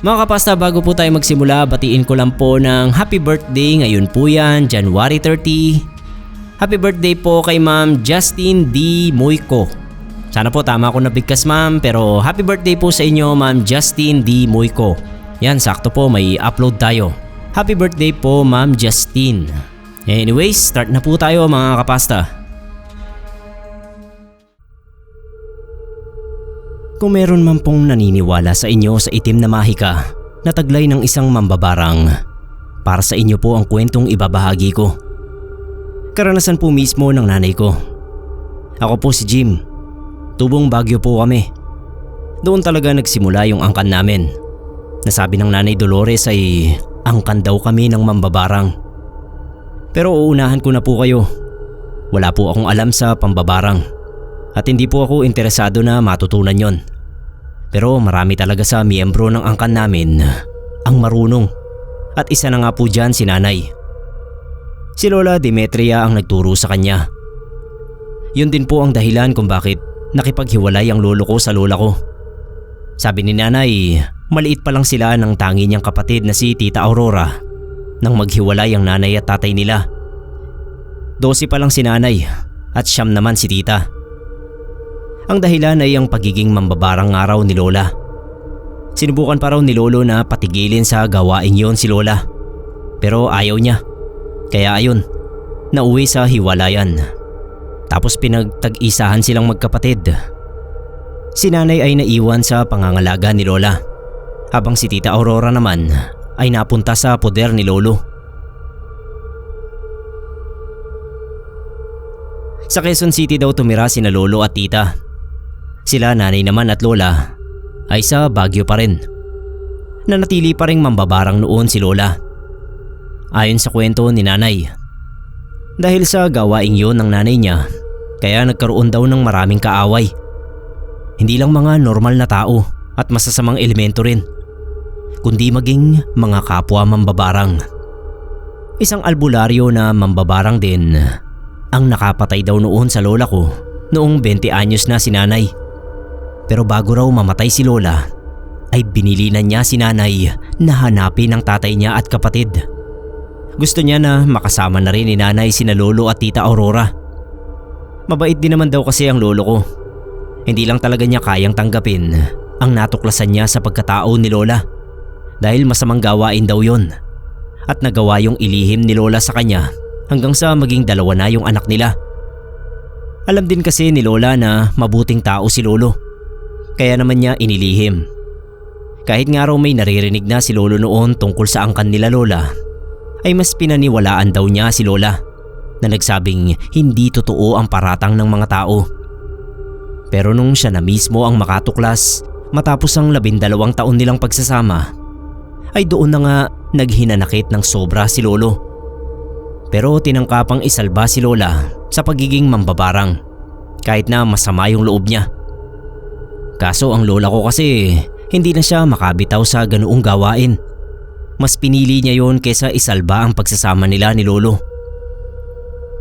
Mga kapasta, bago po tayo magsimula, batiin ko lang po ng happy birthday. Ngayon po yan, January 30. Happy birthday po kay Ma'am Justine D. Moyco. Sana po tama ako nabigkas ma'am, pero happy birthday po sa inyo Ma'am Justine D. Moyco. Yan, sakto po, may upload tayo. Happy birthday po Ma'am Justine. Anyways, start na po tayo mga kapasta. Kung meron man pong naniniwala sa inyo sa itim na mahika na taglay ng isang mambabarang, para sa inyo po ang kwentong ibabahagi ko. Karanasan po mismo ng nanay ko. Ako po si Jim. Tubong Baguio po kami. Doon talaga nagsimula yung angkan namin. Nasabi ng nanay Dolores ay angkan daw kami ng mambabarang. Pero uunahan ko na po kayo. Wala po akong alam sa pambabarang. At hindi po ako interesado na matutunan yon. Pero marami talaga sa miyembro ng angkan namin ang marunong. At isa na nga po dyan si nanay. Si Lola Demetria ang nagturo sa kanya. Yun din po ang dahilan kung bakit nakipaghiwalay ang lolo ko sa lola ko. Sabi ni nanay, maliit pa lang sila ng tangi niyang kapatid na si Tita Aurora nang maghiwalay ang nanay at tatay nila. 12 pa lang si nanay at 9 naman si tita. Ang dahilan ay ang pagiging mambabarang araw ni Lola. Sinubukan pa raw ni Lolo na patigilin sa gawain yon si Lola. Pero ayaw niya. Kaya ayun, nauwi sa hiwalayan. Tapos pinagtag-isahan silang magkapatid. Si nanay ay naiwan sa pangangalaga ni Lola, habang si Tita Aurora naman ay napunta sa poder ni Lolo. Sa Quezon City daw tumira sina Lolo at Tita. Sila nanay naman at Lola ay sa Baguio pa rin. Nanatili pa ring mambabarang noon si Lola. Ayon sa kwento ni nanay, dahil sa gawaing yon ng nanay niya, kaya nagkaroon daw ng maraming kaaway. Hindi lang mga normal na tao at masasamang elemento rin, kundi maging mga kapwa mambabarang. Isang albularyo na mambabarang din ang nakapatay daw noon sa lola ko noong 20 anyos na si nanay. Pero bago raw mamatay si Lola, ay binilinan niya si nanay na hanapin ang tatay niya at kapatid. Gusto niya na makasama na rin ni nanay sina Lolo at Tita Aurora. Mabait din naman daw kasi ang lolo ko. Hindi lang talaga niya kayang tanggapin ang natuklasan niya sa pagkatao ni Lola, dahil masamang gawain daw yon. At nagawa yung ilihim ni Lola sa kanya hanggang sa maging 2 na yung anak nila. Alam din kasi ni Lola na mabuting tao si Lolo, kaya naman niya inilihim. Kahit nga raw may naririnig na si Lolo noon tungkol sa angkan nila Lola, ay mas pinaniwalaan daw niya si Lola na nagsabing hindi totoo ang paratang ng mga tao. Pero nung siya na mismo ang makatuklas matapos ang 12 taon nilang pagsasama, ay doon na nga naghinanakit ng sobra si Lolo. Pero tinangkapang isalba si Lola sa pagiging mambabarang kahit na masama yung loob niya. Kaso ang lola ko kasi hindi na siya makabitaw sa ganoong gawain. Mas pinili niya yon kesa isalba ang pagsasama nila ni Lolo.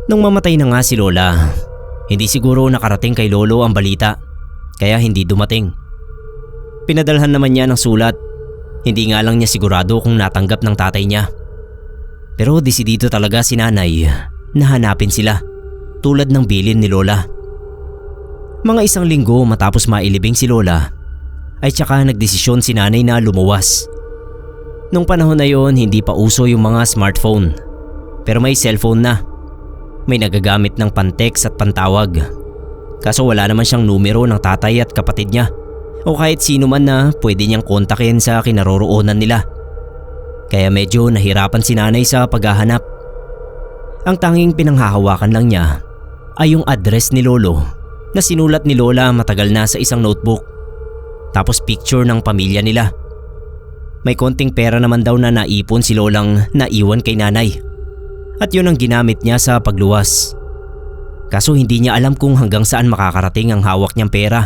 Nung mamatay na nga si Lola, hindi siguro nakarating kay Lolo ang balita, kaya hindi dumating. Pinadalhan naman niya ng sulat, hindi nga lang niya sigurado kung natanggap ng tatay niya. Pero desidido talaga si nanay na hanapin sila, tulad ng bilin ni Lola. Mga 1 linggo matapos mailibing si Lola, ay tsaka nagdesisyon si nanay na lumuwas. Nung panahon na yon, hindi pa uso yung mga smartphone, pero may cellphone na. May nagagamit ng pan-text at pantawag. Kaso wala naman siyang numero ng tatay at kapatid niya, o kahit sino man na pwede niyang kontakin sa kinaroroonan nila. Kaya medyo nahirapan si nanay sa paghahanap. Ang tanging pinanghahawakan lang niya ay yung address ni Lolo na sinulat ni Lola matagal na sa isang notebook. Tapos picture ng pamilya nila. May konting pera naman daw na naipon si Lolang naiwan kay nanay. At yun ang ginamit niya sa pagluwas. Kaso hindi niya alam kung hanggang saan makakarating ang hawak niyang pera.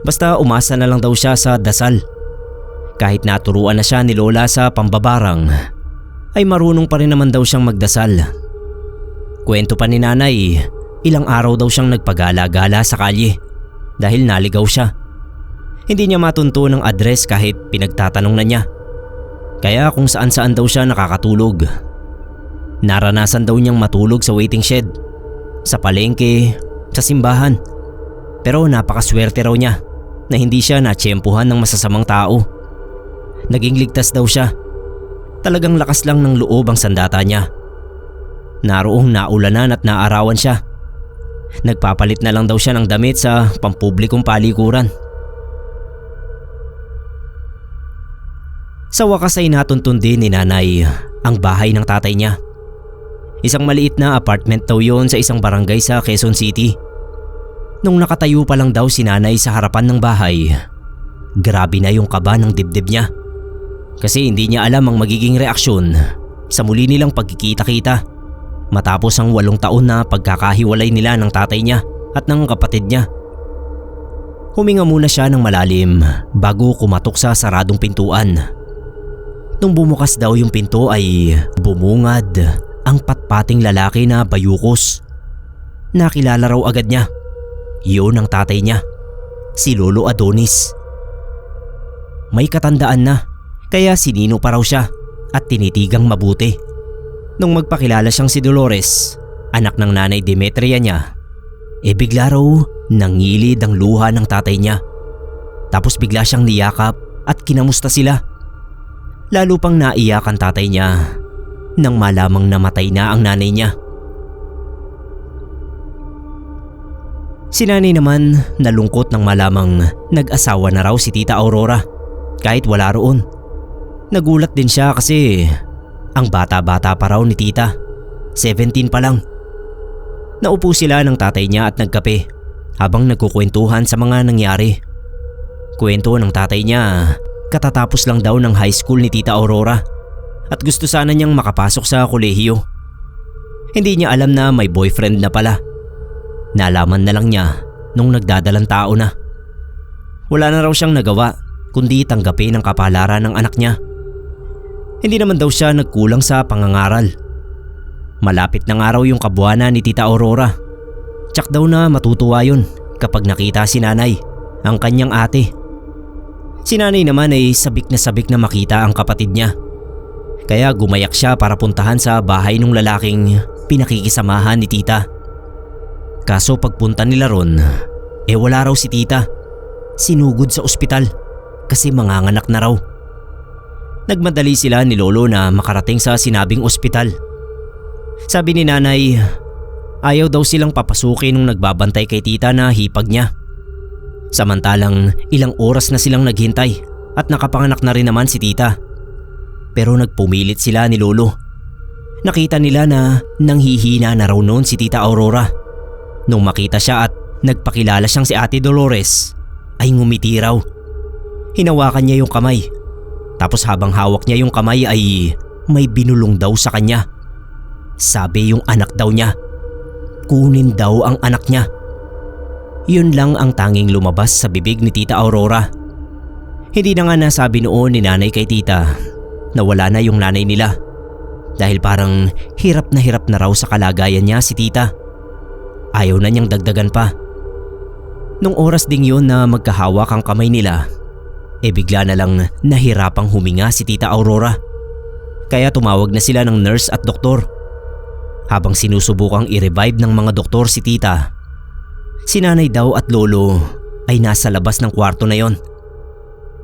Basta umasa na lang daw siya sa dasal. Kahit naturuan na siya ni Lola sa pambabarang, ay marunong pa rin naman daw siyang magdasal. Kwento pa ni nanay, ilang araw daw siyang nagpagala-gala sa kalye dahil naligaw siya. Hindi niya matunto ng address kahit pinagtatanong na niya. Kaya kung saan-saan daw siya nakakatulog. Naranasan daw niyang matulog sa waiting shed, sa palengke, sa simbahan. Pero napakaswerte raw niya na hindi siya natsyempuhan ng masasamang tao. Naging ligtas daw siya. Talagang lakas lang ng loob ang sandata niya. Naroong naulanan at naarawan siya. Nagpapalit na lang daw siya ng damit sa pampublikong palikuran. Sa wakas ay natuntun din ni nanay ang bahay ng tatay niya. Isang maliit na apartment daw yon sa isang barangay sa Quezon City. Nung nakatayo pa lang daw si nanay sa harapan ng bahay, grabe na yung kaba ng dibdib niya. Kasi hindi niya alam ang magiging reaksyon sa muli nilang pagkikita-kita matapos ang 8 taon na pagkakahiwalay nila ng tatay niya at ng kapatid niya. Huminga muna siya ng malalim bago kumatok sa saradong pintuan. Nung bumukas daw yung pinto ay bumungad ang patpating lalaki na bayukos. Nakilala raw agad niya. Yun ang tatay niya, si Lolo Adonis. May katandaan na, kaya sinino pa raw siya at tinitigang mabuti. Nung magpakilala siyang si Dolores, anak ng nanay Demetria niya, bigla raw nangilid ang luha ng tatay niya. Tapos bigla siyang niyakap at kinamusta sila. Lalo pang naiyak ang tatay niya nang malamang namatay na ang nanay niya. Si nanay naman nalungkot nang malamang nag-asawa na raw si Tita Aurora kahit wala roon. Nagulat din siya kasi ang bata-bata pa raw ni Tita, 17 pa lang. Naupo sila ng tatay niya at nagkape habang nagkukwentuhan sa mga nangyari. Kwento ng tatay niya, katatapos lang daw ng high school ni Tita Aurora at gusto sana niyang makapasok sa kolehiyo. Hindi niya alam na may boyfriend na pala. Nalaman na lang niya nung nagdadalang tao na. Wala na raw siyang nagawa kundi tanggapin ang kapalaran ng anak niya. Hindi naman daw siya nagkulang sa pangangaral. Malapit na nga raw yung kabuwanan ni Tita Aurora. Tsak daw na matutuwa yun kapag nakita si nanay, ang kanyang ate. Si nanay naman ay sabik na makita ang kapatid niya. Kaya gumayak siya para puntahan sa bahay ng lalaking pinakikisamahan ni Tita. Kaso pagpunta nila ron, wala raw si Tita. Sinugod sa ospital kasi manganganak na raw. Nagmadali sila ni Lolo na makarating sa sinabing ospital. Sabi ni nanay, ayaw daw silang papasukin nung nagbabantay kay Tita na hipag niya. Samantalang ilang oras na silang naghintay at nakapanganak na rin naman si Tita. Pero nagpumilit sila ni Lolo. Nakita nila na nanghihina na raw noon si Tita Aurora. Nung makita siya at nagpakilala siyang si Ate Dolores, ay ngumiti raw. Hinawakan niya yung kamay. Tapos habang hawak niya yung kamay ay may binulong daw sa kanya. Sabi yung anak daw niya. Kunin daw ang anak niya. Yun lang ang tanging lumabas sa bibig ni Tita Aurora. Hindi na nga nasabi noon ni nanay kay Tita na wala na yung nanay nila. Dahil parang hirap na raw sa kalagayan niya si Tita. Ayaw na niyang dagdagan pa. Nung oras ding yun na magkahawak ang kamay nila, bigla na lang nahirapang huminga si Tita Aurora. Kaya tumawag na sila ng nurse at doktor. Habang sinusubukang i-revive ng mga doktor si Tita, si nanay daw at lolo ay nasa labas ng kwarto na yon.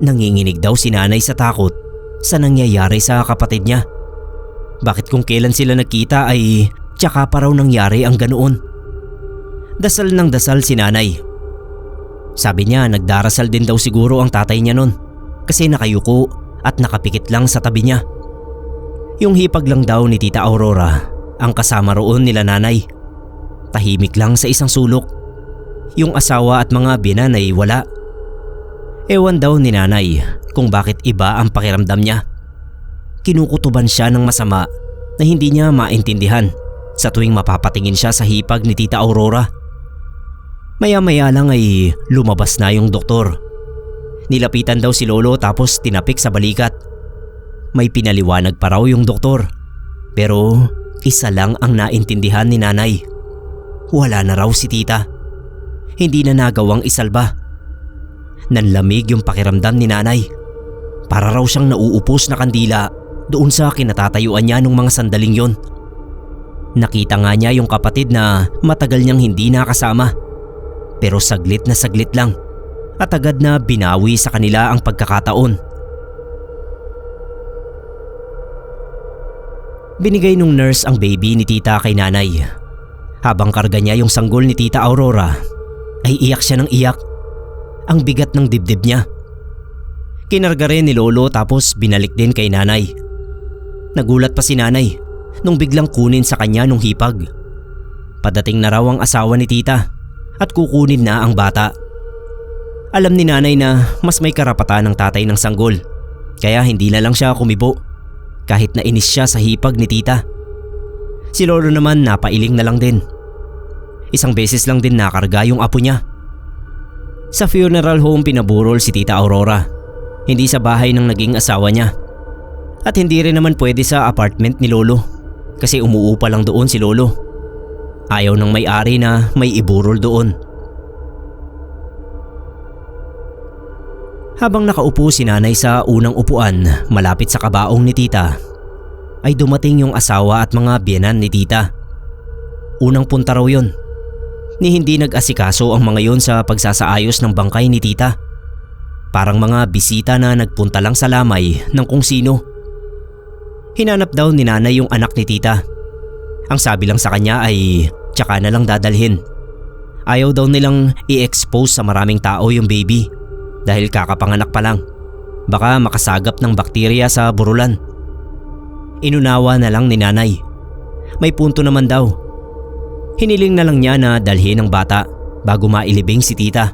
Nanginginig daw si nanay sa takot sa nangyayari sa kapatid niya. Bakit kung kailan sila nagkita ay tsaka pa raw nangyari ang ganoon? Dasal ng dasal si nanay. Sabi niya nagdarasal din daw siguro ang tatay niya nun kasi nakayuko at nakapikit lang sa tabi niya. Yung hipag lang daw ni Tita Aurora ang kasama roon nila nanay. Tahimik lang sa isang sulok. Yung asawa at mga binan ay wala. Ewan daw ni nanay kung bakit iba ang pakiramdam niya. Kinukutuban siya ng masama na hindi niya maintindihan sa tuwing mapapatingin siya sa hipag ni Tita Aurora. Maya-maya lang ay lumabas na yung doktor. Nilapitan daw si Lolo tapos tinapik sa balikat. May pinaliwanag pa raw yung doktor. Pero isa lang ang naintindihan ni nanay. Wala na raw si Tita. Hindi na nagawang isalba. nanlamig yung pakiramdam ni nanay. Para raw siyang nauupos na kandila doon sa kinatatayuan niya nung mga sandaling yon. Nakita nga niya yung kapatid na matagal niyang hindi nakasama. Pero saglit na saglit lang at agad na binawi sa kanila ang pagkakataon. Binigay nung nurse ang baby ni tita kay nanay. Habang karga niya yung sanggol ni tita Aurora, ay iyak siya ng iyak. Ang bigat ng dibdib niya. Kinarga rin ni lolo tapos binalik din kay nanay. Nagulat pa si nanay nung biglang kunin sa kanya nung hipag. Padating na raw ang asawa ni tita at kukunin na ang bata. Alam ni nanay na mas may karapatan ng tatay ng sanggol, kaya hindi na lang siya kumibo kahit na inis siya sa hipag ni tita. Si lolo naman napailing na lang din. Isang beses lang din nakarga yung apo niya. Sa funeral home pinaburol si tita Aurora, hindi sa bahay ng naging asawa niya. At hindi rin naman pwede sa apartment ni lolo kasi umuupa lang doon si lolo. Ayaw ng may-ari na may iburol doon. Habang nakaupo si nanay sa unang upuan malapit sa kabaong ni tita, ay dumating yung asawa at mga biyenan ni tita. Unang punta raw yun. Ni hindi nag-asikaso ang mga yon sa pagsasaayos ng bangkay ni tita. Parang mga bisita na nagpunta lang sa lamay ng kung sino. Hinanap daw ni nanay yung anak ni tita. Ang sabi lang sa kanya ay tsaka na lang dadalhin. Ayaw daw nilang i-expose sa maraming tao yung baby dahil kakapanganak pa lang. Baka makasagap ng bakterya sa burulan. Inunawa na lang ni nanay. May punto naman daw. Hiniling na lang niya na dalhin ang bata bago mailibing si tita.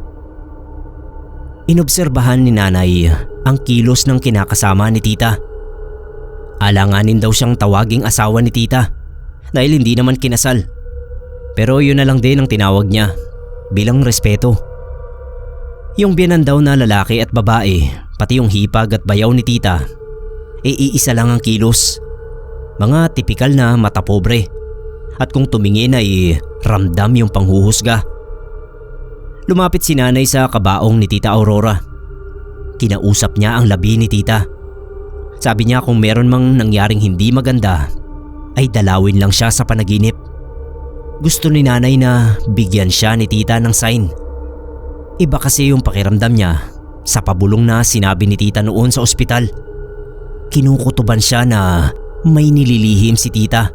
Inobserbahan ni nanay ang kilos ng kinakasama ni tita. Alanganin daw siyang tawaging asawa ni tita dahil hindi naman kinasal. Pero yun na lang din ang tinawag niya bilang respeto. Yung biyenan daw na lalaki at babae, pati yung hipag at bayaw ni tita, iisa lang ang kilos. Mga tipikal na mata pobre. At kung tumingin ay ramdam yung panghuhusga. Lumapit si nanay sa kabaong ni tita Aurora. Kinausap niya ang labi ni tita. Sabi niya kung meron mang nangyaring hindi maganda, ay dalawin lang siya sa panaginip. Gusto ni nanay na bigyan siya ni tita ng sign. Iba kasi yung pakiramdam niya sa pabulong na sinabi ni tita noon sa ospital. Kinukutuban siya na may nililihim si tita,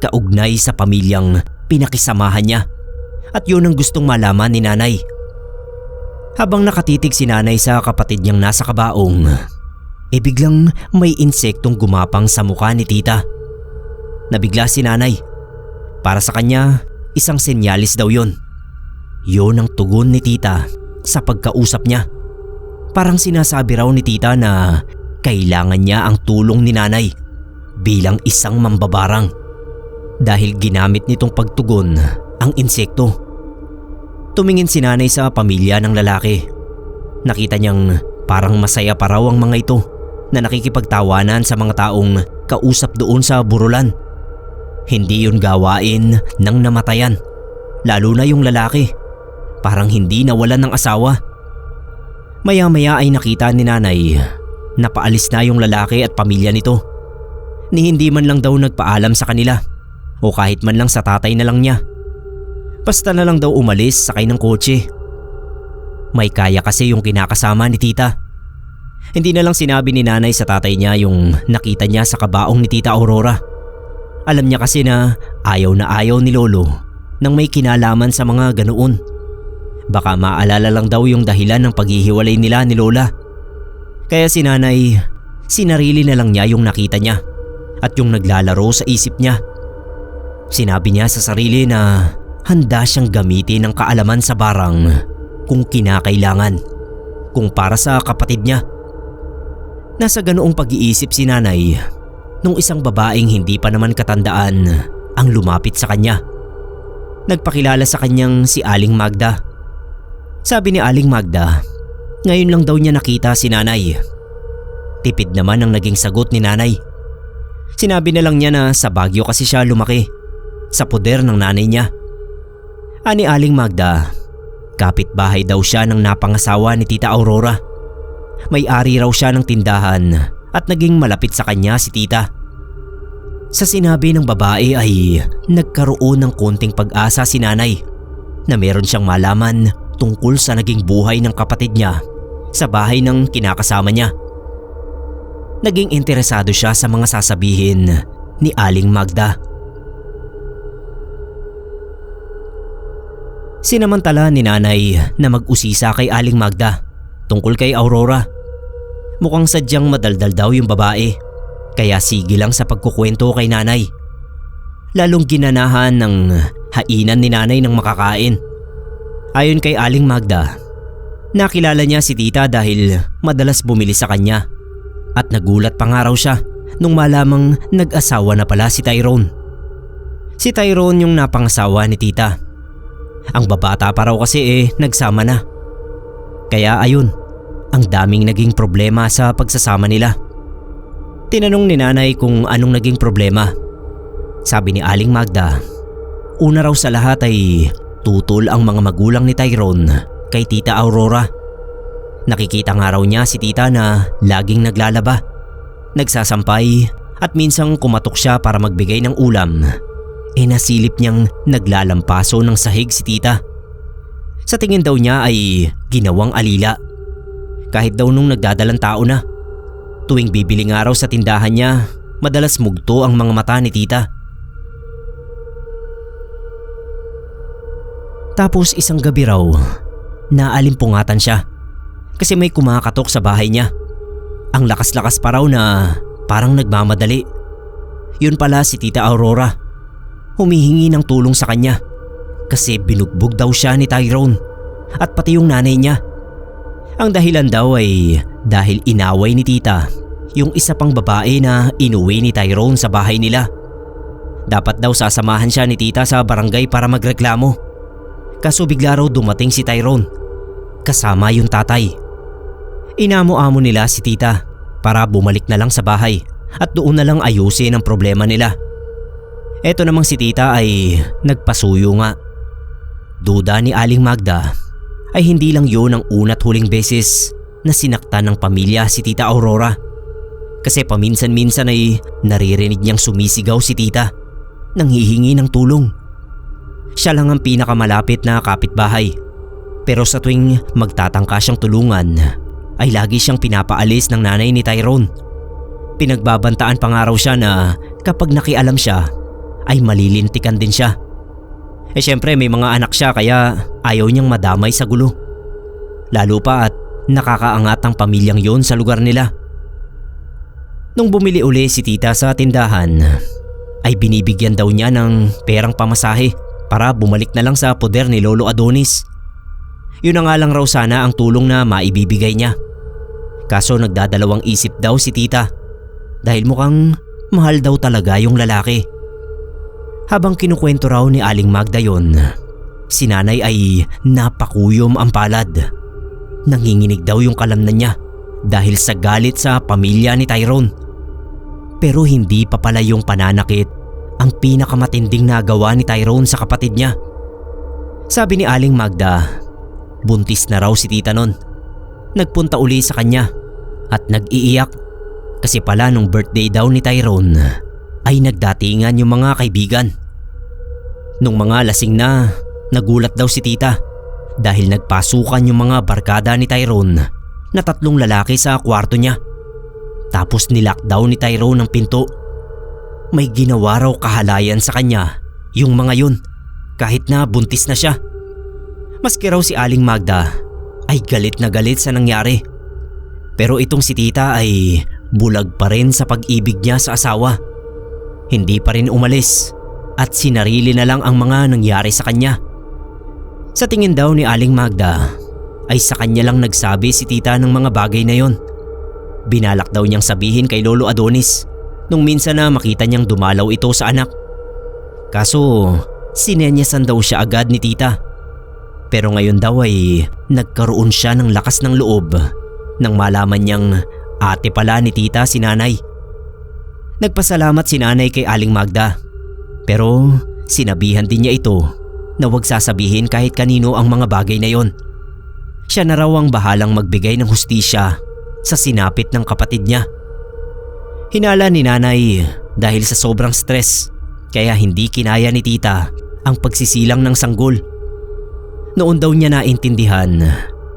kaugnay sa pamilyang pinakisamahan niya. At yun ang gustong malaman ni nanay. Habang nakatitig si nanay sa kapatid niyang nasa kabaong, biglang may insektong gumapang sa mukha ni tita. Nabigla si nanay. Para sa kanya, isang senyalis daw yun. Yun ang tugon ni tita sa pagkausap niya. Parang sinasabi raw ni tita na kailangan niya ang tulong ni nanay bilang isang mambabarang dahil ginamit nitong pagtugon ang insekto. Tumingin si nanay sa pamilya ng lalaki. Nakita niyang parang masaya pa raw ang mga ito na nakikipagtawanan sa mga taong kausap doon sa burulan. Hindi yun gawain ng namatayan, lalo na yung lalaki. Parang hindi nawalan ng asawa. Maya-maya ay nakita ni nanay na paalis na yung lalaki at pamilya nito. Ni hindi man lang daw nagpaalam sa kanila o kahit man lang sa tatay na lang niya. Basta na lang daw umalis sakay ng kotse. May kaya kasi yung kinakasama ni tita. Hindi na lang sinabi ni nanay sa tatay niya yung nakita niya sa kabaong ni tita Aurora. Alam niya kasi na ayaw ni lolo nang may kinalaman sa mga ganoon. Baka maalala lang daw yung dahilan ng paghihiwalay nila ni lola. Kaya si nanay, sinarili na lang niya yung nakita niya at yung naglalaro sa isip niya. Sinabi niya sa sarili na handa siyang gamitin ng kaalaman sa barang kung kinakailangan, kung para sa kapatid niya. Nasa ganoong pag-iisip si nanay nung isang babaeng hindi pa naman katandaan ang lumapit sa kanya. Nagpakilala sa kanyang si Aling Magda. Sabi ni Aling Magda, ngayon lang daw niya nakita si nanay. Tipid naman ang naging sagot ni nanay. Sinabi na lang niya na sa Baguio kasi siya lumaki, sa poder ng nanay niya. Ani Aling Magda, Kapitbahay daw siya ng napangasawa ni Tita Aurora. May-ari raw siya ng tindahan at naging malapit sa kanya si tita. Sa sinabi ng babae ay nagkaroon ng konting pag-asa si nanay na meron siyang malaman tungkol sa naging buhay ng kapatid niya sa bahay ng kinakasama niya. Naging interesado siya sa mga sasabihin ni Aling Magda. Sinamantala ni nanay na mag-usisa kay Aling Magda tungkol kay Aurora. Mukhang sadyang madaldal daw yung babae, kaya sige lang sa pagkukwento kay nanay. Lalong ginanahan ng hainan ni nanay ng makakain. Ayon kay Aling Magda, nakilala niya si tita dahil madalas bumili sa kanya at nagulat pa nga raw siya nung malamang nag-asawa na pala si Tyrone. Si Tyrone yung napangasawa ni tita. Ang babata pa raw kasi nagsama na. Kaya ayun, ang daming naging problema sa pagsasama nila. Tinanong ni nanay kung anong naging problema. Sabi ni Aling Magda, una raw sa lahat ay tutol ang mga magulang ni Tyrone kay Tita Aurora. Nakikita nga raw niya si tita na laging naglalaba, nagsasampay at minsang kumatok siya para magbigay ng ulam. Nasilip niyang naglalampaso ng sahig si tita. Sa tingin daw niya ay ginawang alila. Kahit daw nung nagdadalang tao na. Tuwing bibili nga raw sa tindahan niya, madalas mugto ang mga mata ni tita. Tapos isang gabi raw, naalimpungatan siya kasi may kumakatok sa bahay niya. Ang lakas-lakas pa raw na parang nagmamadali. Yun pala si Tita Aurora. Humihingi ng tulong sa kanya kasi binugbog daw siya ni Tyrone at pati yung nanay niya. Ang dahilan daw ay dahil inaway ni tita yung isa pang babae na inuwi ni Tyrone sa bahay nila. Dapat daw sasamahan siya ni tita sa barangay para magreklamo. Kaso bigla raw dumating si Tyrone kasama yung tatay. Inamo-amo nila si tita para bumalik na lang sa bahay at doon na lang ayusin ang problema nila. Eto namang si tita ay nagpasuyo nga. Duda ni Aling Magda ay hindi lang yun ang una't huling beses na sinaktan ng pamilya si Tita Aurora. Kasi paminsan-minsan ay naririnig niyang sumisigaw si tita nang hihingi ng tulong. Siya lang ang pinakamalapit na kapitbahay. Pero sa tuwing magtatangka siyang tulungan ay lagi siyang pinapaalis ng nanay ni Tyrone. Pinagbabantaan pa nga raw siya na kapag nakialam siya ay malilintikan din siya. Syempre may mga anak siya kaya ayaw niyang madamay sa gulo. Lalo pa at nakakaangat ang pamilyang yon sa lugar nila. Nung bumili uli si tita sa tindahan ay binibigyan daw niya ng perang pamasahe para bumalik na lang sa poder ni Lolo Adonis. Yun na nga lang raw sana ang tulong na maibibigay niya. Kaso nagdadalawang isip daw si tita dahil mukhang mahal daw talaga yung lalaki. Habang kinukwento raw ni Aling Magda yon, si nanay ay napakuyom ang palad. Nanginginig daw yung kalamnan niya dahil sa galit sa pamilya ni Tyrone. Pero hindi pa pala yung pananakit ang pinakamatinding nagawa ni Tyrone sa kapatid niya. Sabi ni Aling Magda, buntis na raw si tita nun. Nagpunta uli sa kanya at nag-iiyak kasi pala nung birthday daw ni Tyrone ay nagdatingan yung mga kaibigan. Nung mga lasing na, nagulat daw si tita dahil nagpasukan yung mga barkada ni Tyrone na 3 lalaki sa kwarto niya. Tapos nilockdown ni Tyrone ang pinto. May ginawa raw kahalayan sa kanya yung mga yun kahit na buntis na siya. Maski raw si Aling Magda ay galit na galit sa nangyari. Pero itong si tita ay bulag pa rin sa pag-ibig niya sa asawa. Hindi pa rin umalis at sinarili na lang ang mga nangyari sa kanya. Sa tingin daw ni Aling Magda ay sa kanya lang nagsabi si tita ng mga bagay na yon. Binalak daw niyang sabihin kay Lolo Adonis nung minsan na makita niyang dumalaw ito sa anak. Kaso sinenyasan daw siya agad ni tita. Pero ngayon daw ay nagkaroon siya ng lakas ng loob nang malaman niyang ate pala ni tita si nanay. Nagpasalamat si nanay kay Aling Magda pero sinabihan din niya ito na huwag sasabihin kahit kanino ang mga bagay na yon. Siya na raw ang bahalang magbigay ng hustisya sa sinapit ng kapatid niya. Hinala ni nanay dahil sa sobrang stress kaya hindi kinaya ni tita ang pagsisilang ng sanggol. Noon daw niya naintindihan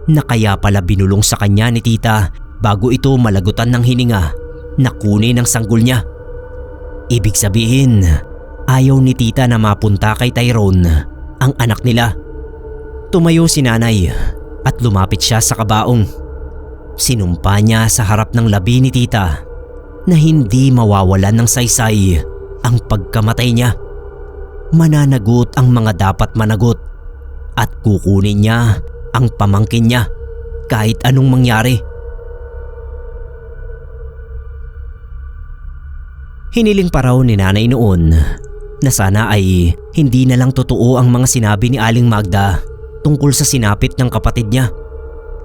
na kaya pala binulong sa kanya ni tita bago ito malagutan ng hininga na kunin ang sanggol niya. Ibig sabihin, ayaw ni tita na mapunta kay Tyrone ang anak nila. Tumayo si nanay at lumapit siya sa kabaong. Sinumpa niya sa harap ng labi ni tita na hindi mawawalan ng saysay ang pagkamatay niya. Mananagot ang mga dapat managot at kukunin niya ang pamangkin niya kahit anong mangyari. Hiniling pa raw ni nanay noon na sana ay hindi na lang totoo ang mga sinabi ni Aling Magda tungkol sa sinapit ng kapatid niya.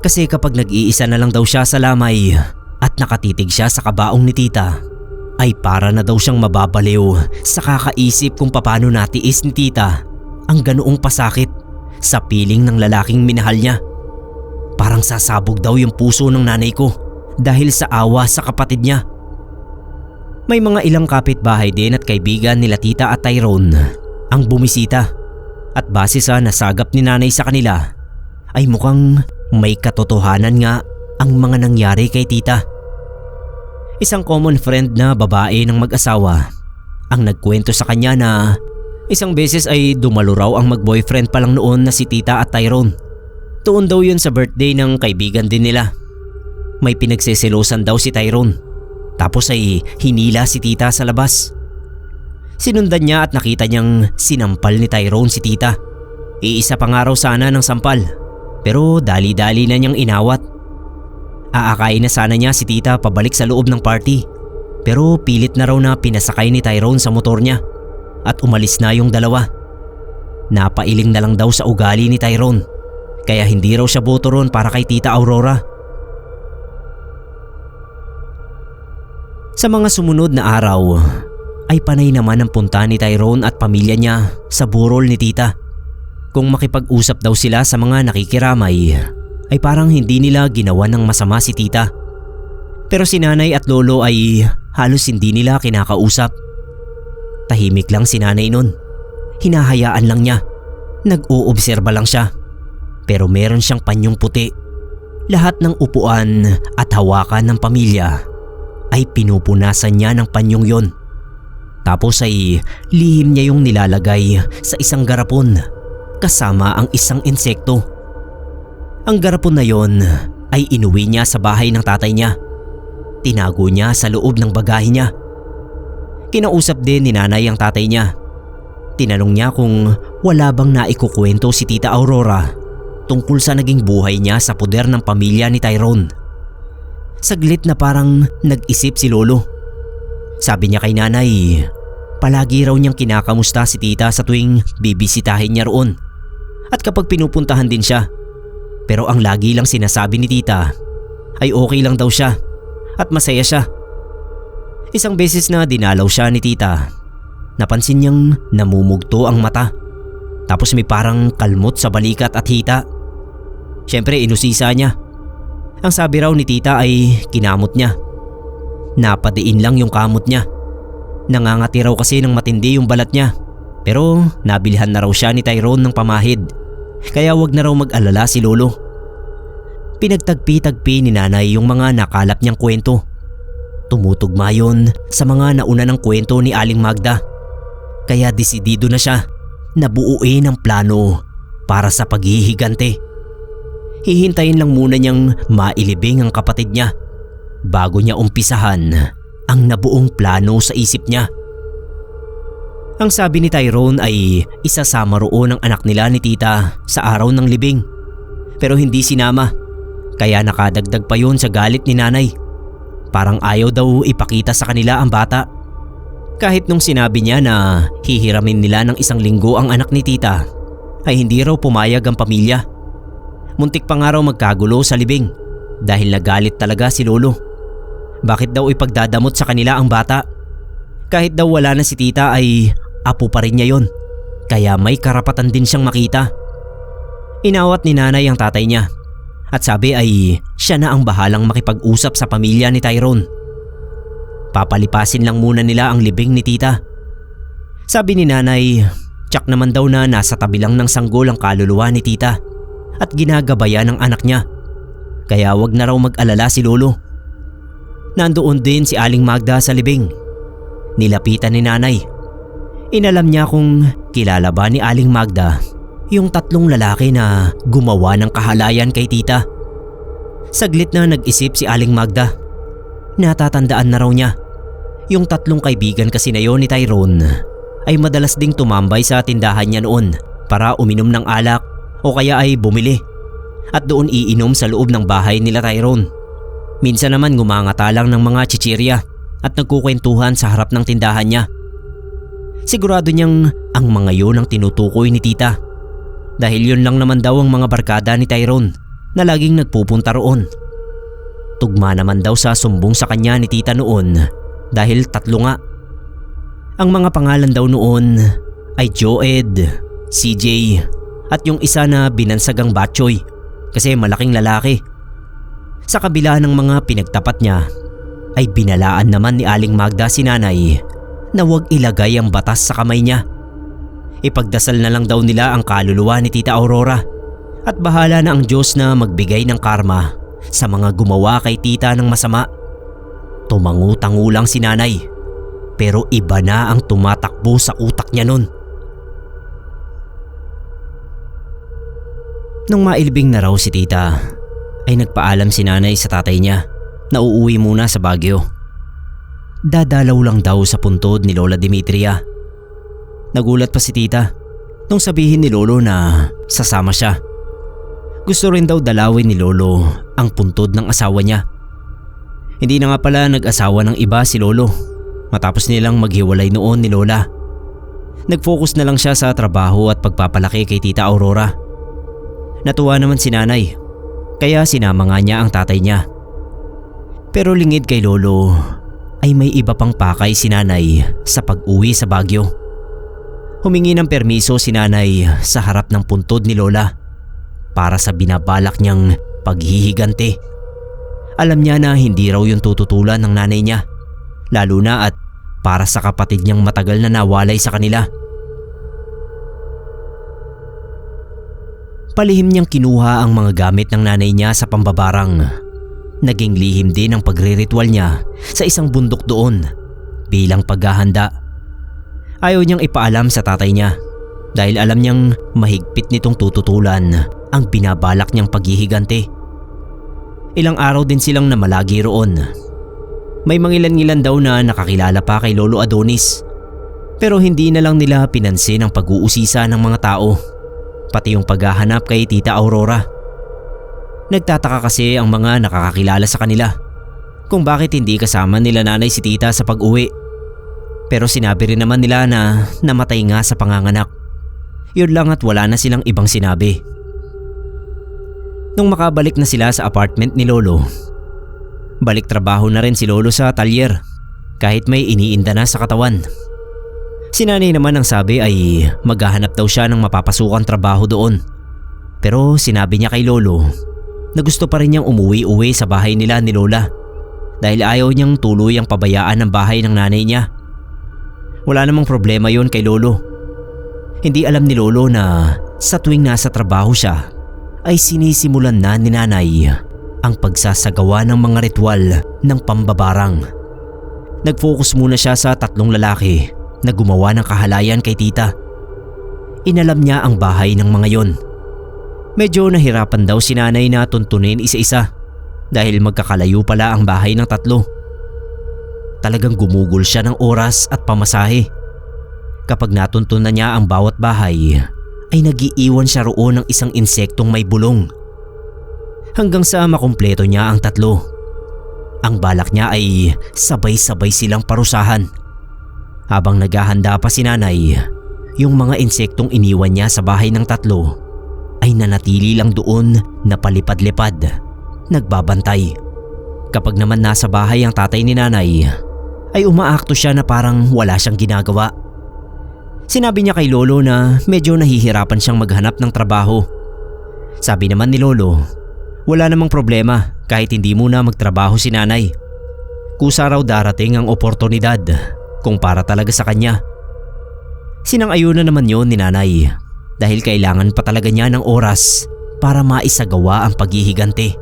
Kasi kapag nag-iisa na lang daw siya sa lamay at nakatitig siya sa kabaong ni tita, ay para na daw siyang mababaliw sa kakaisip kung paano natiis ni tita ang ganoong pasakit sa piling ng lalaking minahal niya. Parang sasabog daw yung puso ng nanay ko dahil sa awa sa kapatid niya. May mga ilang kapitbahay din at kaibigan nila tita at Tyrone ang bumisita at base sa nasagap ni nanay sa kanila ay mukhang may katotohanan nga ang mga nangyari kay tita. Isang common friend na babae ng mag-asawa ang nagkwento sa kanya na isang beses ay dumalo raw ang mag-boyfriend pa lang noon na si tita at Tyrone. Tuon daw yun sa birthday ng kaibigan din nila. May pinagseselosan daw si Tyrone. Tapos ay hinila si tita sa labas. Sinundan niya at nakita niyang sinampal ni Tyrone si tita. Iisa pa nga raw sana ng sampal pero dali-dali na niyang inawat. Aakain na sana niya si tita pabalik sa loob ng party pero pilit na raw na pinasakay ni Tyrone sa motor niya at umalis na yung dalawa. Napailing na lang daw sa ugali ni Tyrone kaya hindi raw siya boto ron para kay tita Aurora. Sa mga sumunod na araw ay panay naman ang punta ni Tyrone at pamilya niya sa burol ni tita. Kung makipag-usap daw sila sa mga nakikiramay ay parang hindi nila ginawa ng masama si tita. Pero si nanay at lolo ay halos hindi nila kinakausap. Tahimik lang si nanay nun. Hinahayaan lang niya. Nag-uobserba lang siya. Pero meron siyang panyong puti. Lahat ng upuan at hawakan ng pamilya ay pinupunasan niya ng panyong yon. Tapos ay lihim niya yung nilalagay sa isang garapon kasama ang isang insekto. Ang garapon na yon ay inuwi niya sa bahay ng tatay niya. Tinago niya sa loob ng bagahe niya. Kinausap din ni nanay ang tatay niya. Tinanong niya kung wala bang naikukwento si tita Aurora tungkol sa naging buhay niya sa poder ng pamilya ni Tyrone. Saglit na parang nag-isip si lolo. Sabi niya kay nanay, palagi raw niyang kinakamusta si tita sa tuwing bibisitahin niya roon. At kapag pinupuntahan din siya. Pero ang lagi lang sinasabi ni tita ay okay lang daw siya at masaya siya. Isang beses na dinalaw siya ni tita. Napansin niyang namumugto ang mata. Tapos may parang kalmot sa balikat at hita. Siyempre inusisa niya. Ang sabi raw ni tita ay kinamot niya. Napadiin lang yung kamot niya. Nangangati raw kasi ng matindi yung balat niya. Pero nabilhan na raw siya ni Tyrone ng pamahid. Kaya wag na raw mag-alala si lolo. Pinagtagpi-tagpi ni nanay yung mga nakalap niyang kwento. Tumutugma yon sa mga nauna ng kwento ni Aling Magda. Kaya desidido na siya na buuin ang plano para sa paghihigante. Hihintayin lang muna niyang mailibing ang kapatid niya bago niya umpisahan ang nabuong plano sa isip niya. Ang sabi ni Tyrone ay isasama roon ang anak nila ni tita sa araw ng libing. Pero hindi sinama, kaya nakadagdag pa yun sa galit ni nanay. Parang ayaw daw ipakita sa kanila ang bata. Kahit nung sinabi niya na hihiramin nila ng 1 linggo ang anak ni tita, ay hindi raw pumayag ang pamilya. Muntik pa nga raw magkagulo sa libing dahil nagalit talaga si lolo. Bakit daw ipagdadamot sa kanila ang bata? Kahit daw wala na si tita ay apo pa rin niya yon. kaya may karapatan din siyang makita. Inawat ni nanay ang tatay niya at sabi ay siya na ang bahalang makipag-usap sa pamilya ni Tyrone. Papalipasin lang muna nila ang libing ni tita. Sabi ni nanay, tsak naman daw na nasa tabi lang ng sanggol ang kaluluwa ni tita at ginagabayan ng anak niya. Kaya wag na raw mag-alala si lolo. Nandoon din si Aling Magda sa libing. Nilapitan ni nanay. Inalam niya kung kilala ba ni Aling Magda yung 3 lalaki na gumawa ng kahalayan kay tita. Saglit na nag-isip si Aling Magda. Natatandaan na raw niya. Yung 3 kaibigan kasi na yon ni Tyrone ay madalas ding tumambay sa tindahan niya noon para uminom ng alak o kaya ay bumili at doon iinom sa loob ng bahay nila Tyrone. Minsan naman ngumangata lang ng mga chichirya at nagkukwentuhan sa harap ng tindahan niya. Sigurado niyang ang mga yun ang tinutukoy ni tita dahil yun lang naman daw ang mga barkada ni Tyrone na laging nagpupunta roon. Tugma naman daw sa sumbong sa kanya ni tita noon dahil 3 nga. Ang mga pangalan daw noon ay Joed, CJ at yung isa na binansagang Batchoy kasi malaking lalaki. Sa kabila ng mga pinagtapat niya ay binalaan naman ni Aling Magda si nanay na huwag ilagay ang batas sa kamay niya. Ipagdasal na lang daw nila ang kaluluwa ni Tita Aurora at bahala na ang Diyos na magbigay ng karma sa mga gumawa kay tita ng masama. Tumangu-tangu lang si nanay pero iba na ang tumatakbo sa utak niya nun. Nung mailibing na raw si tita ay nagpaalam si nanay sa tatay niya na uuwi muna sa Baguio. Dadalaw lang daw sa puntod ni Lola Demetria. Nagulat pa si tita nung sabihin ni lolo na sasama siya. Gusto rin daw dalawin ni lolo ang puntod ng asawa niya. Hindi na nga pala nag-asawa ng iba si lolo matapos nilang maghiwalay noon ni lola. Nag-focus na lang siya sa trabaho at pagpapalaki kay Tita Aurora. Natuwa naman si nanay kaya sinama nga niya ang tatay niya. Pero lingid kay lolo ay may iba pang pakay si nanay sa pag-uwi sa Baguio. Humingi ng permiso si nanay sa harap ng puntod ni lola para sa binabalak niyang paghihiganti. Alam niya na hindi raw yung tututulan ng nanay niya, lalo na at para sa kapatid niyang matagal na nawalay sa kanila. Palihim niyang kinuha ang mga gamit ng nanay niya sa pambabarang. Naging lihim din ang pagre-ritual niya sa isang bundok doon bilang paghahanda. Ayaw niyang ipaalam sa tatay niya dahil alam niyang mahigpit nitong tututulan ang binabalak niyang paghihiganti. Ilang araw din silang namalagi roon. May mangilan-ngilan daw na nakakilala pa kay Lolo Adonis pero hindi na lang nila pinansin ang pag-uusisa ng mga tao pati yung paghahanap kay Tita Aurora. Nagtataka kasi ang mga nakakakilala sa kanila kung bakit hindi kasama nila nanay si tita sa pag-uwi. Pero sinabi rin naman nila na namatay nga sa panganganak. Yun lang at wala na silang ibang sinabi. Nung makabalik na sila sa apartment ni lolo, balik trabaho na rin si lolo sa talyer kahit may iniinda na sa katawan. Si nanay naman ang sabi ay maghahanap daw siya ng mapapasukan trabaho doon. Pero sinabi niya kay lolo na gusto pa rin niyang umuwi-uwi sa bahay nila ni lola dahil ayaw niyang tuluyang pabayaan ang bahay ng nanay niya. Wala namang problema yon kay lolo. Hindi alam ni lolo na sa tuwing nasa trabaho siya ay sinisimulan na ni nanay ang pagsasagawa ng mga ritual ng pambabarang. Nag-focus muna siya sa 3 lalaki na gumawa ng kahalayan kay tita. Inalam niya ang bahay ng mga yon. Medyo nahirapan daw si nanay na tuntunin isa-isa dahil magkakalayo pala ang bahay ng 3. Talagang gumugol siya ng oras at pamasahe. Kapag natuntunan niya ang bawat bahay ay nagiiwan siya roon ng isang insektong may bulong. Hanggang sa makumpleto niya ang 3. Ang balak niya ay sabay-sabay silang parusahan. Habang naghahanda pa si nanay, yung mga insektong iniwan niya sa bahay ng 3 ay nanatili lang doon na palipad-lipad, nagbabantay. Kapag naman nasa bahay ang tatay ni nanay, ay umaakto siya na parang wala siyang ginagawa. Sinabi niya kay Lolo na medyo nahihirapan siyang maghanap ng trabaho. Sabi naman ni Lolo, wala namang problema kahit hindi muna magtrabaho si nanay. Kusa raw darating ang oportunidad kung para talaga sa kanya. Sinang-ayunan naman yon ni nanay dahil kailangan pa talaga niya ng oras para maisagawa ang paghihiganti.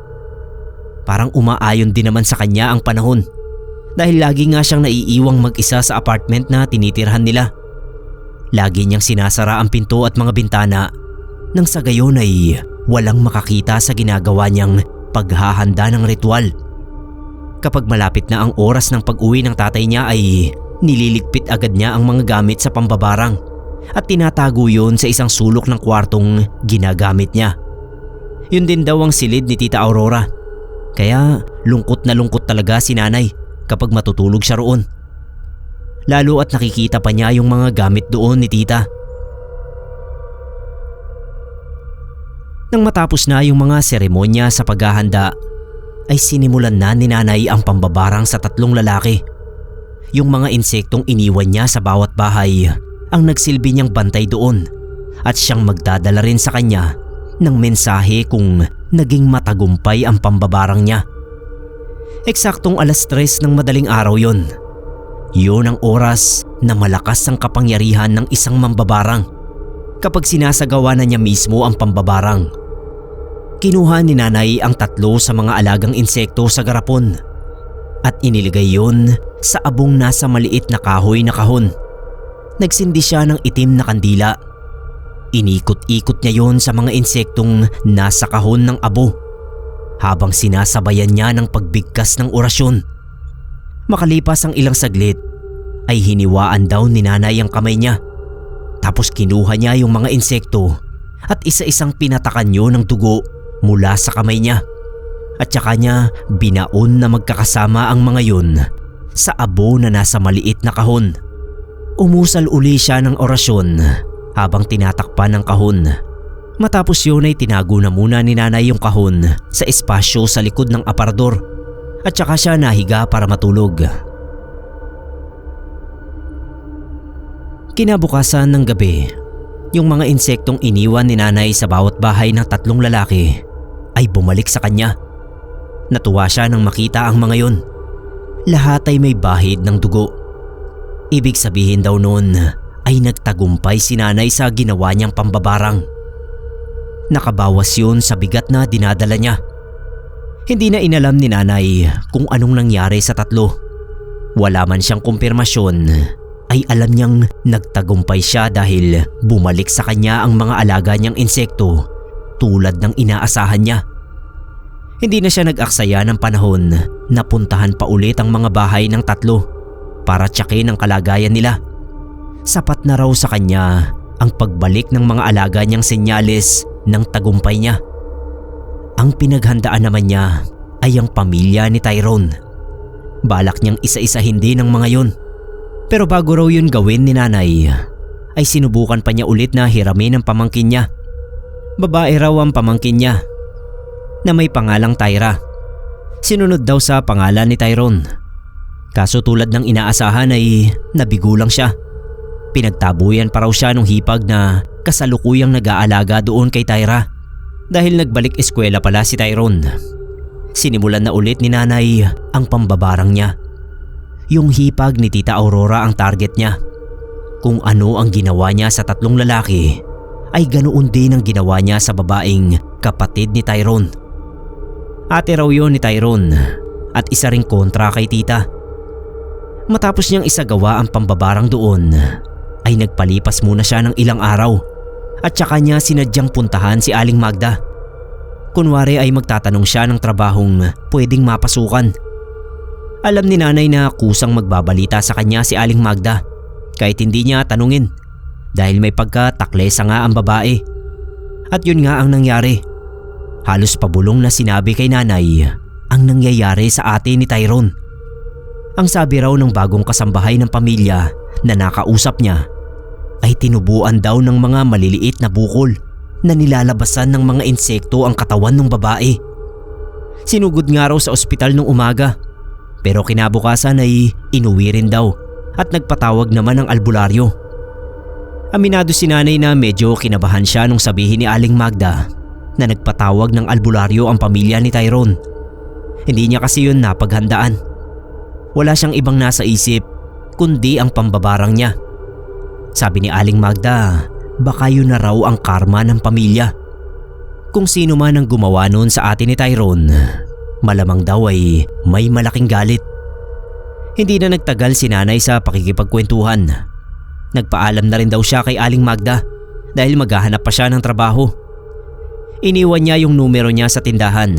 Parang umaayon din naman sa kanya ang panahon dahil lagi nga siyang naiiwang mag-isa sa apartment na tinitirhan nila. Lagi niyang sinasara ang pinto at mga bintana nang sa gayon ay walang makakita sa ginagawa niyang paghahanda ng ritual. Kapag malapit na ang oras ng pag-uwi ng tatay niya ay nililigpit agad niya ang mga gamit sa pambabarang at tinatago yun sa isang sulok ng kwartong ginagamit niya. Yun din daw ang silid ni Tita Aurora. Kaya lungkot na lungkot talaga si nanay kapag matutulog siya roon. Lalo at nakikita pa niya yung mga gamit doon ni tita. Nang matapos na yung mga seremonya sa paghahanda, ay sinimulan na ni nanay ang pambabarang sa 3 lalaki. Yung mga insektong iniwan niya sa bawat bahay ang nagsilbi niyang bantay doon at siyang magdadala rin sa kanya ng mensahe kung naging matagumpay ang pambabarang niya. Eksaktong 3:00 ng madaling araw yon. Yun ang oras na malakas ang kapangyarihan ng isang mambabarang kapag sinasagawa na niya mismo ang pambabarang. Kinuha ni nanay ang 3 sa mga alagang insekto sa garapon at iniligay yun sa abong nasa maliit na kahoy na kahon. Nagsindi siya ng itim na kandila. Inikot-ikot niya yon sa mga insektong nasa kahon ng abo habang sinasabayan niya ng pagbigkas ng orasyon. Makalipas ang ilang saglit ay hiniwaan daw ni nanay ang kamay niya. Tapos kinuha niya yung mga insekto at isa-isang pinatakan yun ng dugo mula sa kamay niya. At saka niya binaon na magkakasama ang mga yun sa abo na nasa maliit na kahon. Umusal uli siya ng orasyon habang tinatakpan ng kahon. Matapos yun ay tinago na muna ni nanay yung kahon sa espasyo sa likod ng aparador at saka siya nahiga para matulog. Kinabukasan ng gabi, yung mga insektong iniwan ni nanay sa bawat bahay ng 3 lalaki ay bumalik sa kanya. Natuwa siya nang makita ang mga yun. Lahat ay may bahid ng dugo. Ibig sabihin daw noon ay nagtagumpay si nanay sa ginawa niyang pambabarang. Nakabawas yun sa bigat na dinadala niya. Hindi na inalam ni nanay kung anong nangyari sa 3. Wala man siyang kumpirmasyon ay alam niyang nagtagumpay siya dahil bumalik sa kanya ang mga alaga niyang insekto tulad ng inaasahan niya. Hindi na siya nag-aksaya ng panahon na puntahan pa ulit ang mga bahay ng 3 para tsakin ang kalagayan nila. Sapat na raw sa kanya ang pagbalik ng mga alaga niyang senyales ng tagumpay niya. Ang pinaghandaan naman niya ay ang pamilya ni Tyrone. Balak niyang isa-isahin din ng mga yun. Pero bago raw yun gawin ni nanay, ay sinubukan pa niya ulit na hiramin ang pamangkin niya. Babae raw ang pamangkin niya na may pangalang Tyra. Sinunod daw sa pangalan ni Tyrone. Kaso tulad ng inaasahan ay nabigo lang siya. Pinagtabuyan pa raw siya nung hipag na kasalukuyang nag-aalaga doon kay Tyra dahil nagbalik eskwela pala si Tyrone. Sinimulan na ulit ni nanay ang pambabarang niya. Yung hipag ni Tita Aurora ang target niya. Kung ano ang ginawa niya sa 3 lalaki ay ganoon din ang ginawa niya sa babaeng kapatid ni Tyrone. Ate raw yun ni Tyrone at isa ring kontra kay tita. Matapos niyang isagawa ang pambabarang doon ay nagpalipas muna siya ng ilang araw at saka niya sinadyang puntahan si Aling Magda. Kunwari ay magtatanong siya ng trabahong pwedeng mapasukan. Alam ni nanay na kusang magbabalita sa kanya si Aling Magda kahit hindi niya tanungin dahil may pagkataklesa nga ang babae. At yun nga ang nangyari. Halos pabulong na sinabi kay nanay ang nangyayari sa ate ni Tyrone. Ang sabi raw ng bagong kasambahay ng pamilya na nakausap niya ay tinubuan daw ng mga maliliit na bukol na nilalabasan ng mga insekto ang katawan ng babae. Sinugod nga raw sa ospital nung umaga pero kinabukasan ay inuwi rin daw at nagpatawag naman ng albularyo. Aminado si nanay na medyo kinabahan siya nung sabihin ni Aling Magda na nagpatawag ng albularyo ang pamilya ni Tyrone. Hindi niya kasi yun napaghandaan. Wala siyang ibang nasa isip kundi ang pambabarang niya. Sabi ni Aling Magda, baka yun na raw ang karma ng pamilya. Kung sino man ang gumawa noon sa atin ni Tyrone, malamang daw ay may malaking galit. Hindi na nagtagal si nanay sa pakikipagkwentuhan. Nagpaalam na rin daw siya kay Aling Magda dahil maghahanap pa siya ng trabaho. Iniwan niya yung numero niya sa tindahan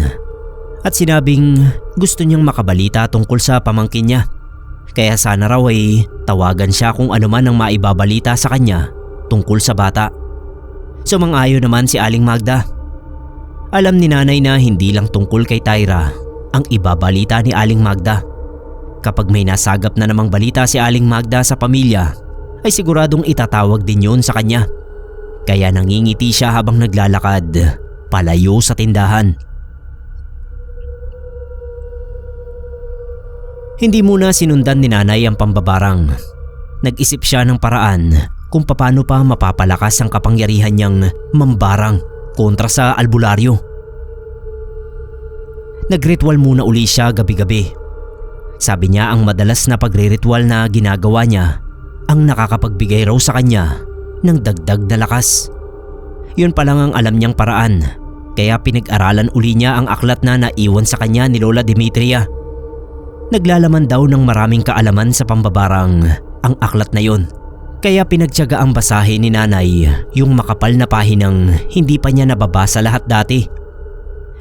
at sinabing gusto niyang makabalita tungkol sa pamangkin niya. Kaya sana raw ay tawagan siya kung ano man ang maibabalita sa kanya tungkol sa bata. Sumang-ayon naman si Aling Magda. Alam ni nanay na hindi lang tungkol kay Tyra ang ibabalita ni Aling Magda. Kapag may nasagap na namang balita si Aling Magda sa pamilya, ay siguradong itatawag din yun sa kanya. Kaya nangingiti siya habang naglalakad palayo sa tindahan. Hindi muna sinundan ni nanay ang pambabarang. Nag-isip siya ng paraan kung paano pa mapapalakas ang kapangyarihan niyang mambarang kontra sa albularyo. Nagritwal muna uli siya gabi-gabi. Sabi niya ang madalas na pagre-ritual na ginagawa niya ang nakakapagbigay raw sa kanya ng dagdag na lakas. Yun pa lang ang alam niyang paraan, kaya pinag-aralan uli niya ang aklat na naiwan sa kanya ni Lola Demetria. Naglalaman daw ng maraming kaalaman sa pambabarang ang aklat na yun, kaya pinagtiyaga ang basahin ni nanay yung makapal na pahinang hindi pa niya nababasa lahat dati.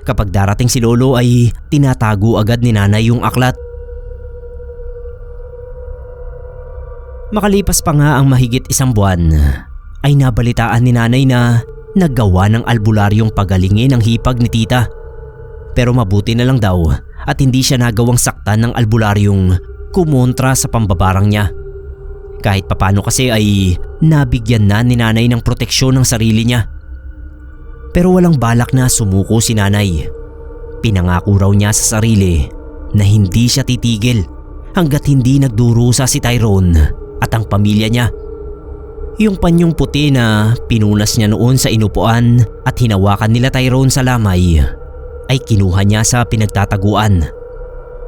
Kapag darating si Lolo ay tinatago agad ni nanay yung aklat. Makalipas pa nga ang mahigit 1 buwan ay nabalitaan ni nanay na naggawa ng albularyong pagalingin ang hipag ni tita. Pero mabuti na lang daw at hindi siya nagawang saktan ng albularyong kumontra sa pambabarang niya. Kahit papano kasi ay nabigyan na ni nanay ng proteksyon ng sarili niya. Pero walang balak na sumuko si nanay. Pinangako raw niya sa sarili na hindi siya titigil hanggat hindi nagdurusa si Tyrone at ang pamilya niya. Yung panyong puti na pinunas niya noon sa inupuan at hinawakan nila Tyrone sa lamay ay kinuha niya sa pinagtataguan.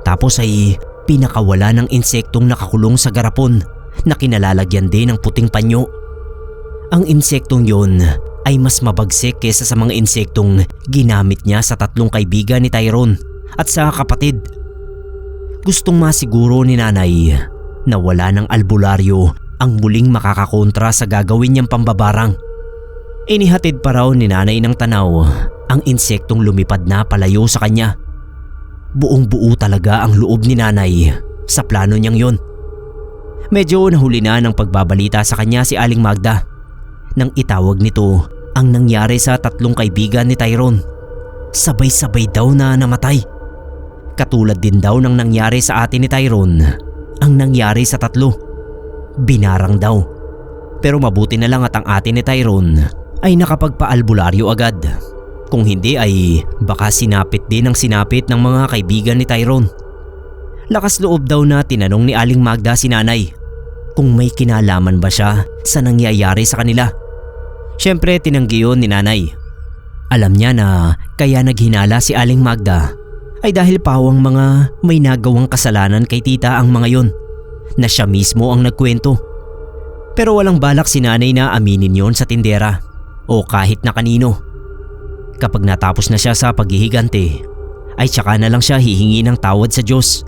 Tapos ay pinakawala ng insektong nakakulong sa garapon na kinalalagyan din ng puting panyo. Ang insektong yon ay mas mabagsik kesa sa mga insektong ginamit niya sa 3 kaibigan ni Tyrone at sa kapatid. Gustong masiguro ni nanay na wala ng albularyo ang muling makakakontra sa gagawin niyang pambabarang. Inihatid pa raw ni nanay ng tanaw ang insektong lumipad na palayo sa kanya. Buong buo talaga ang loob ni nanay sa plano niyang yon. Medyo nahuli na ng pagbabalita sa kanya si Aling Magda nang itawag nito ang nangyari sa 3 kaibigan ni Tyrone. Sabay-sabay daw na namatay. Katulad din daw ng nangyari sa atin ni Tyrone ang nangyari sa 3. Binarang daw. Pero mabuti na lang at ang atin ni Tyrone ay nakapagpa-albularyo agad. Kung hindi ay baka sinapit din ang sinapit ng mga kaibigan ni Tyrone. Lakas loob daw na tinanong ni Aling Magda si nanay kung may kinalaman ba siya sa nangyayari sa kanila. Siyempre tinanggi yun ni nanay. Alam niya na kaya naghinala si Aling Magda ay dahil pawang mga may nagawang kasalanan kay tita ang mga yon na siya mismo ang nagkwento. Pero walang balak si nanay na aminin yon sa tindera o kahit na kanino. Kapag natapos na siya sa paghihigante ay tsaka na lang siya hihingi ng tawad sa Diyos.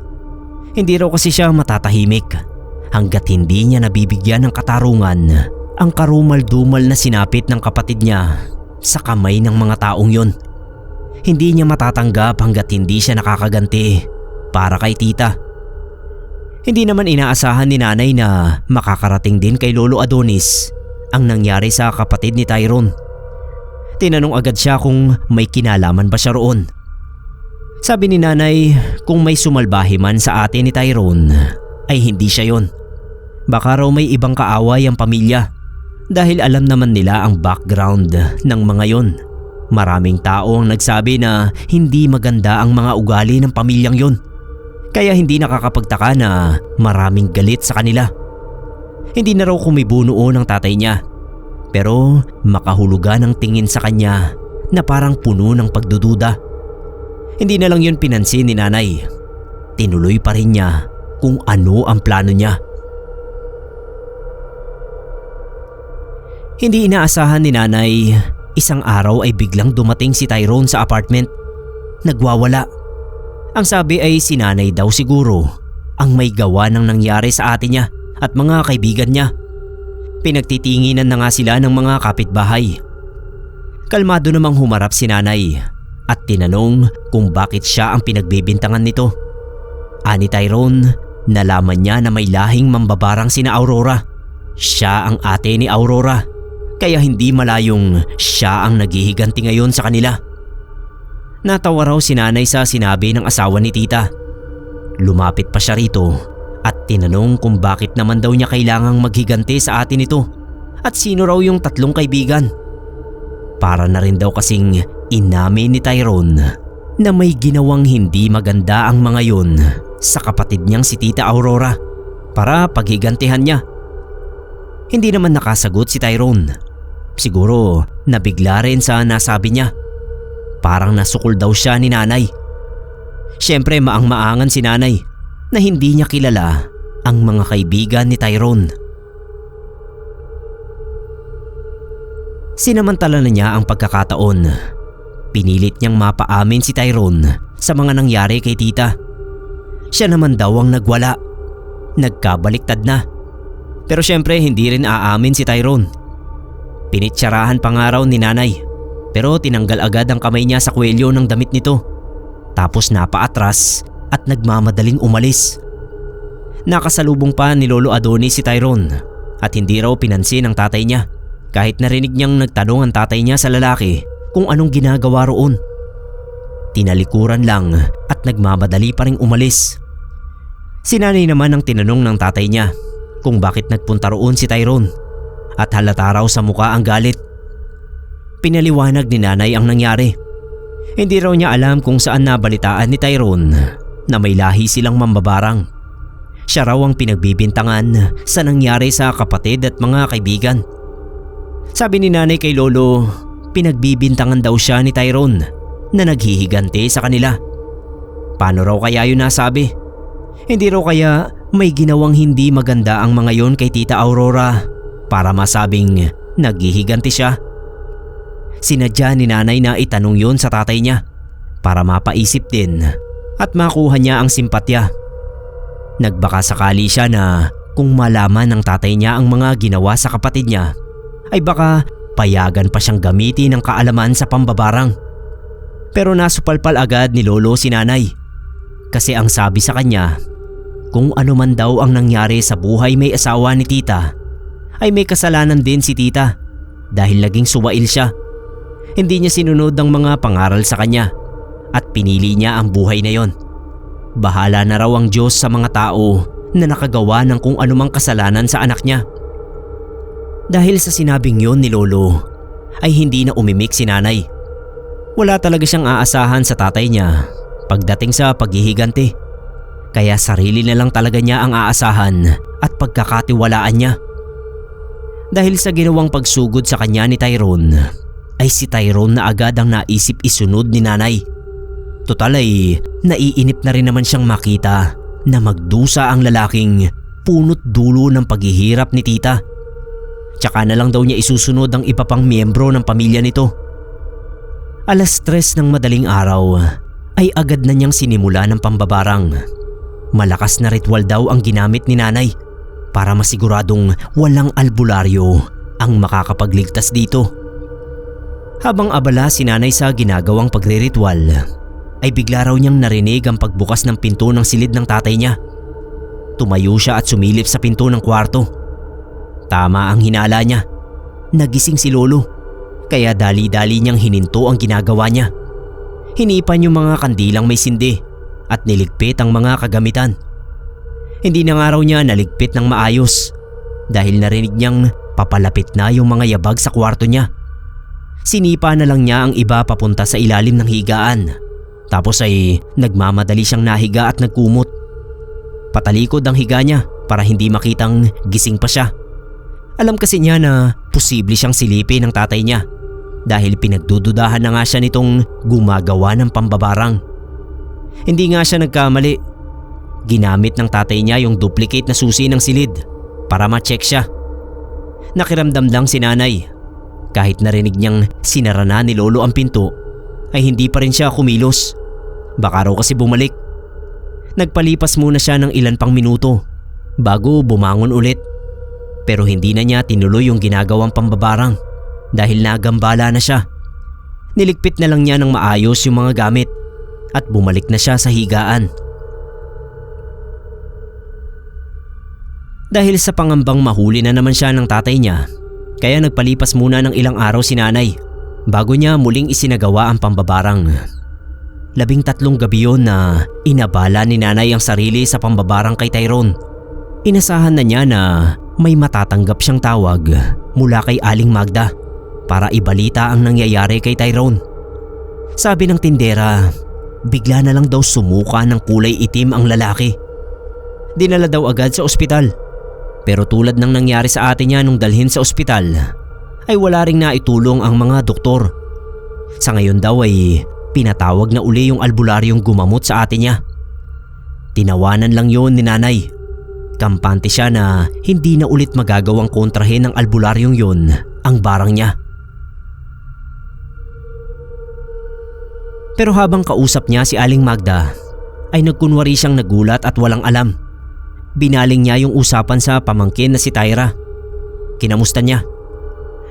Hindi raw kasi siya matatahimik hanggat hindi niya nabibigyan ng katarungan ang karumal-dumal na sinapit ng kapatid niya sa kamay ng mga taong yon. Hindi niya matatanggap hanggat hindi siya nakakaganti para kay tita. Hindi naman inaasahan ni nanay na makakarating din kay Lolo Adonis ang nangyari sa kapatid ni Tyrone. Tinanong agad siya kung may kinalaman ba siya roon. Sabi ni nanay kung may sumalbahe man sa atin ni Tyrone ay hindi siya yon. Baka raw may ibang kaaway ang pamilya dahil alam naman nila ang background ng mga yon. Maraming tao ang nagsabi na hindi maganda ang mga ugali ng pamilyang yon. Kaya hindi nakakapagtaka na maraming galit sa kanila. Hindi na raw kumibuo noon ang tatay niya Pero makahulugan ang tingin sa kanya na parang puno ng pagdududa. Hindi na lang yun pinansin ni nanay. Tinuloy pa rin niya kung ano ang plano niya. Hindi inaasahan ni nanay, isang araw ay biglang dumating si Tyrone sa apartment. Nagwawala. Ang sabi ay si nanay daw siguro ang may gawa ng nangyari sa ate niya at mga kaibigan niya. Pinagtitinginan na nga sila ng mga kapitbahay. Kalmado namang humarap si nanay at tinanong kung bakit siya ang pinagbibintangan nito. Ani Tyrone, nalaman niya na may lahing mambabarang sina Aurora. Siya ang ate ni Aurora, kaya hindi malayong siya ang naghihiganti ngayon sa kanila. Natawa raw si nanay sa sinabi ng asawa ni tita. Lumapit pa siya rito at tinanong kung bakit naman daw niya kailangang maghiganti sa ate nito at sino raw yung tatlong kaibigan. Para na rin daw kasing inamin ni Tyrone na may ginawang hindi maganda ang mga yun sa kapatid niyang si Tita Aurora para paghigantihan niya. Hindi naman nakasagot si Tyrone. Siguro nabigla rin sa nasabi niya. Parang nasukol daw siya ni nanay. Siyempre maang-maangan si nanay na hindi niya kilala ang mga kaibigan ni Tyrone. Sinamantala na niya ang pagkakataon. Pinilit niyang mapaamin si Tyrone sa mga nangyari kay tita. Siya naman daw ang nagwala. Nagkabaliktad na. Pero siyempre hindi rin aamin si Tyrone. Pinitsarahan pa nga raw ni nanay, pero tinanggal agad ang kamay niya sa kwelyo ng damit nito. Tapos napaatras at nagmamadaling umalis. Nakasalubong pa ni Lolo Adonis si Tyrone at hindi raw pinansin ang tatay niya. Kahit narinig niyang nagtanong ang tatay niya sa lalaki kung anong ginagawa roon. Tinalikuran lang at nagmamadali pa ring umalis. Si nanay naman ang tinanong ng tatay niya kung bakit nagpunta roon si Tyrone at halata raw sa muka ang galit. Pinaliwanag ni nanay ang nangyari. Hindi raw niya alam kung saan nabalitaan ni Tyrone na may lahi silang mambabarang. Siya raw ang pinagbibintangan sa nangyari sa kapatid at mga kaibigan. Sabi ni nanay kay Lolo, pinagbibintangan daw siya ni Tyrone na naghihiganti sa kanila. Paano raw kaya yun nasabi? Hindi raw kaya may ginawang hindi maganda ang mga yon kay Tita Aurora para masabing naghihiganti siya? Sinadya ni nanay na itanong yon sa tatay niya para mapaisip din at makuha niya ang simpatya. Nagbaka sakali siya na kung malaman ng tatay niya ang mga ginawa sa kapatid niya, ay baka payagan pa siyang gamitin ng kaalaman sa pambabarang. Pero nasupalpal agad ni Lolo si nanay. Kasi ang sabi sa kanya, kung ano man daw ang nangyari sa buhay may asawa ni tita, ay may kasalanan din si tita dahil naging suwail siya. Hindi niya sinunod ang mga pangaral sa kanya at pinili niya ang buhay na yon. Bahala na raw ang Diyos sa mga tao na nakagawa ng kung anumang kasalanan sa anak niya. Dahil sa sinabing yon ni Lolo, ay hindi na umimik si nanay. Wala talaga siyang aasahan sa tatay niya pagdating sa paghihiganti. Kaya sarili na lang talaga niya ang aasahan at pagkakatiwalaan niya. Dahil sa ginawang pagsugod sa kanya ni Tyrone, ay si Tyrone na agad ang naisip isunod ni nanay. Total ay naiinip na rin naman siyang makita na magdusa ang lalaking punot dulo ng paghihirap ni tita. Tsaka na lang daw niya isusunod ang iba pang miyembro ng pamilya nito. 3:00 ng madaling araw ay agad na niyang sinimula ng pambabarang. Malakas na ritual daw ang ginamit ni nanay para masiguradong walang albularyo ang makakapagligtas dito. Habang abala si nanay sa ginagawang pagre-ritual, ay bigla raw niyang narinig ang pagbukas ng pinto ng silid ng tatay niya. Tumayo siya at sumilip sa pinto ng kwarto. Tama ang hinala niya. Nagising si Lolo, kaya dali-dali niyang hininto ang ginagawa niya. Hinipan yung mga kandilang may sindi at niligpit ang mga kagamitan. Hindi na nga raw niya naligpit ng maayos dahil narinig niyang papalapit na yung mga yabag sa kwarto niya. Sinipa na lang niya ang iba papunta sa ilalim ng higaan. Tapos ay nagmamadali siyang nahiga at nagkumot. Patalikod ang higa niya para hindi makitang gising pa siya. Alam kasi niya na posible siyang silipin ng tatay niya dahil pinagdududahan na nga siya nitong gumagawa ng pambabarang. Hindi nga siya nagkamali. Ginamit ng tatay niya yung duplicate na susi ng silid para ma-check siya. Nakiramdam lang si nanay. Kahit narinig niyang sinara na ni lolo ang pinto ay hindi pa rin siya kumilos. Baka raw kasi bumalik. Nagpalipas muna siya ng ilan pang minuto bago bumangon ulit. Pero hindi na niya tinuloy yung ginagawang pambabarang dahil nagambala na siya. Niligpit na lang niya ng maayos yung mga gamit at bumalik na siya sa higaan. Dahil sa pangambang mahuli na naman siya ng tatay niya, kaya nagpalipas muna ng ilang araw si nanay bago niya muling isinagawa ang pambabarang. 13 gabi yun na inabala ni nanay ang sarili sa pambabarang kay Tyrone. Inasahan na niya na may matatanggap siyang tawag mula kay Aling Magda para ibalita ang nangyayari kay Tyrone. Sabi ng tindera, bigla na lang daw sumuka ng kulay itim ang lalaki. Dinala daw agad sa ospital. Pero tulad ng nangyari sa ate niya nung dalhin sa ospital, ay wala ring naitulong ang mga doktor. Sa ngayon daw ay pinatawag na uli yung albularyong gumamot sa ate niya. Tinawanan lang yun ni nanay. Kampante siya na hindi na ulit magagawang kontrahin ng albularyong yun ang barang niya. Pero habang kausap niya si Aling Magda, ay nagkunwari siyang nagulat at walang alam. Binaling niya yung usapan sa pamangkin na si Tyra. Kinamusta niya.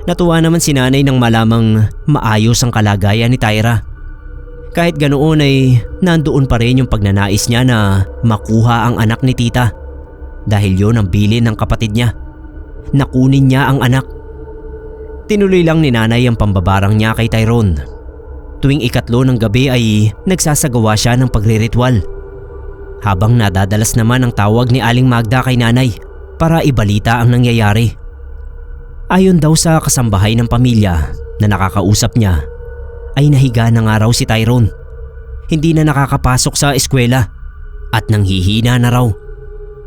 Natuwa naman si nanay nang malamang maayos ang kalagayan ni Tyra. Kahit ganoon ay nandoon pa rin yung pagnanais niya na makuha ang anak ni tita. Dahil yon ang bilin ng kapatid niya. Nakunin niya ang anak. Tinuloy lang ni nanay ang pambabarang niya kay Tyrone. Tuwing 3 ng gabi ay nagsasagawa siya ng pagriritual. Habang nadadalas naman ang tawag ni Aling Magda kay nanay para ibalita ang nangyayari. Ayon daw sa kasambahay ng pamilya na nakakausap niya, ay nahiga na nga raw si Tyrone. Hindi na nakakapasok sa eskwela at nanghihina na raw.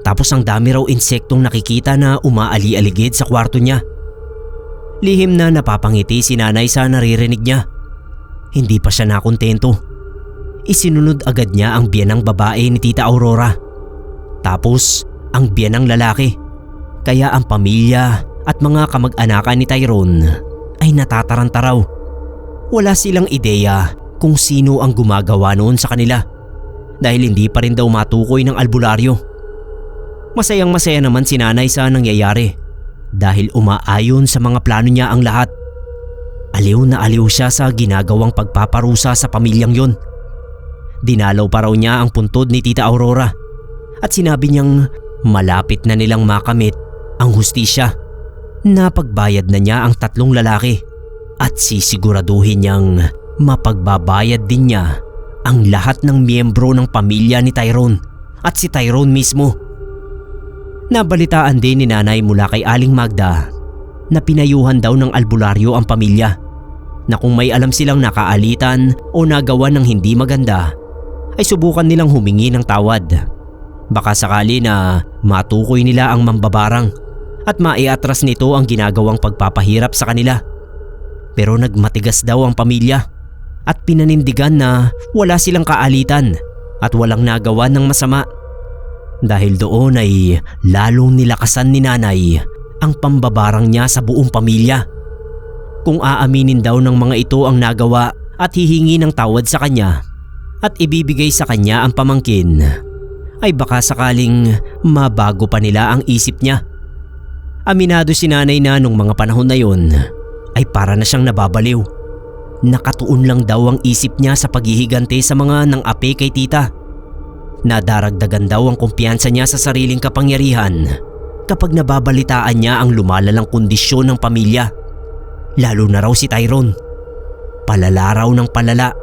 Tapos ang dami raw insektong nakikita na umaali-aligid sa kwarto niya. Lihim na napapangiti si nanay sa naririnig niya. Hindi pa siya nakontento. Isinunod agad niya ang biyanang babae ni Tita Aurora. Tapos ang biyanang lalaki. Kaya ang pamilya at mga kamag-anakan ni Tyrone ay natataranta raw. Wala silang ideya kung sino ang gumagawa noon sa kanila dahil hindi pa rin daw matukoy ng albularyo. Masayang masaya naman si nanay sa nangyayari dahil umaayon sa mga plano niya ang lahat. Aliw na aliw siya sa ginagawang pagpaparusa sa pamilyang yon. Dinalaw pa raw niya ang puntod ni Tita Aurora at sinabi niyang malapit na nilang makamit ang hustisya. Napagbayad na niya ang 3 lalaki at sisiguraduhin niyang mapagbabayad din niya ang lahat ng miyembro ng pamilya ni Tyrone at si Tyrone mismo. Nabalitaan din ni nanay mula kay Aling Magda na pinayuhan daw ng albularyo ang pamilya na kung may alam silang nakaalitan o nagawa ng hindi maganda ay subukan nilang humingi ng tawad. Baka sakali na matukoy nila ang mambabarang at maiatras nito ang ginagawang pagpapahirap sa kanila. Pero nagmatigas daw ang pamilya at pinanindigan na wala silang kaalitan at walang nagawa ng masama. Dahil doon ay lalong nilakasan ni nanay ang pambabarang niya sa buong pamilya. Kung aaminin daw ng mga ito ang nagawa at hihingi ng tawad sa kanya at ibibigay sa kanya ang pamangkin, ay baka sakaling mabago pa nila ang isip niya. Aminado si nanay na nung mga panahon na yon ay para na siyang nababaliw. Nakatuon lang daw ang isip niya sa paghihigante sa mga nang-api kay tita. Nadaragdagan daw ang kumpiyansa niya sa sariling kapangyarihan kapag nababalitaan niya ang lumalalang kondisyon ng pamilya. Lalo na raw si Tyrone. Palala raw ng palala.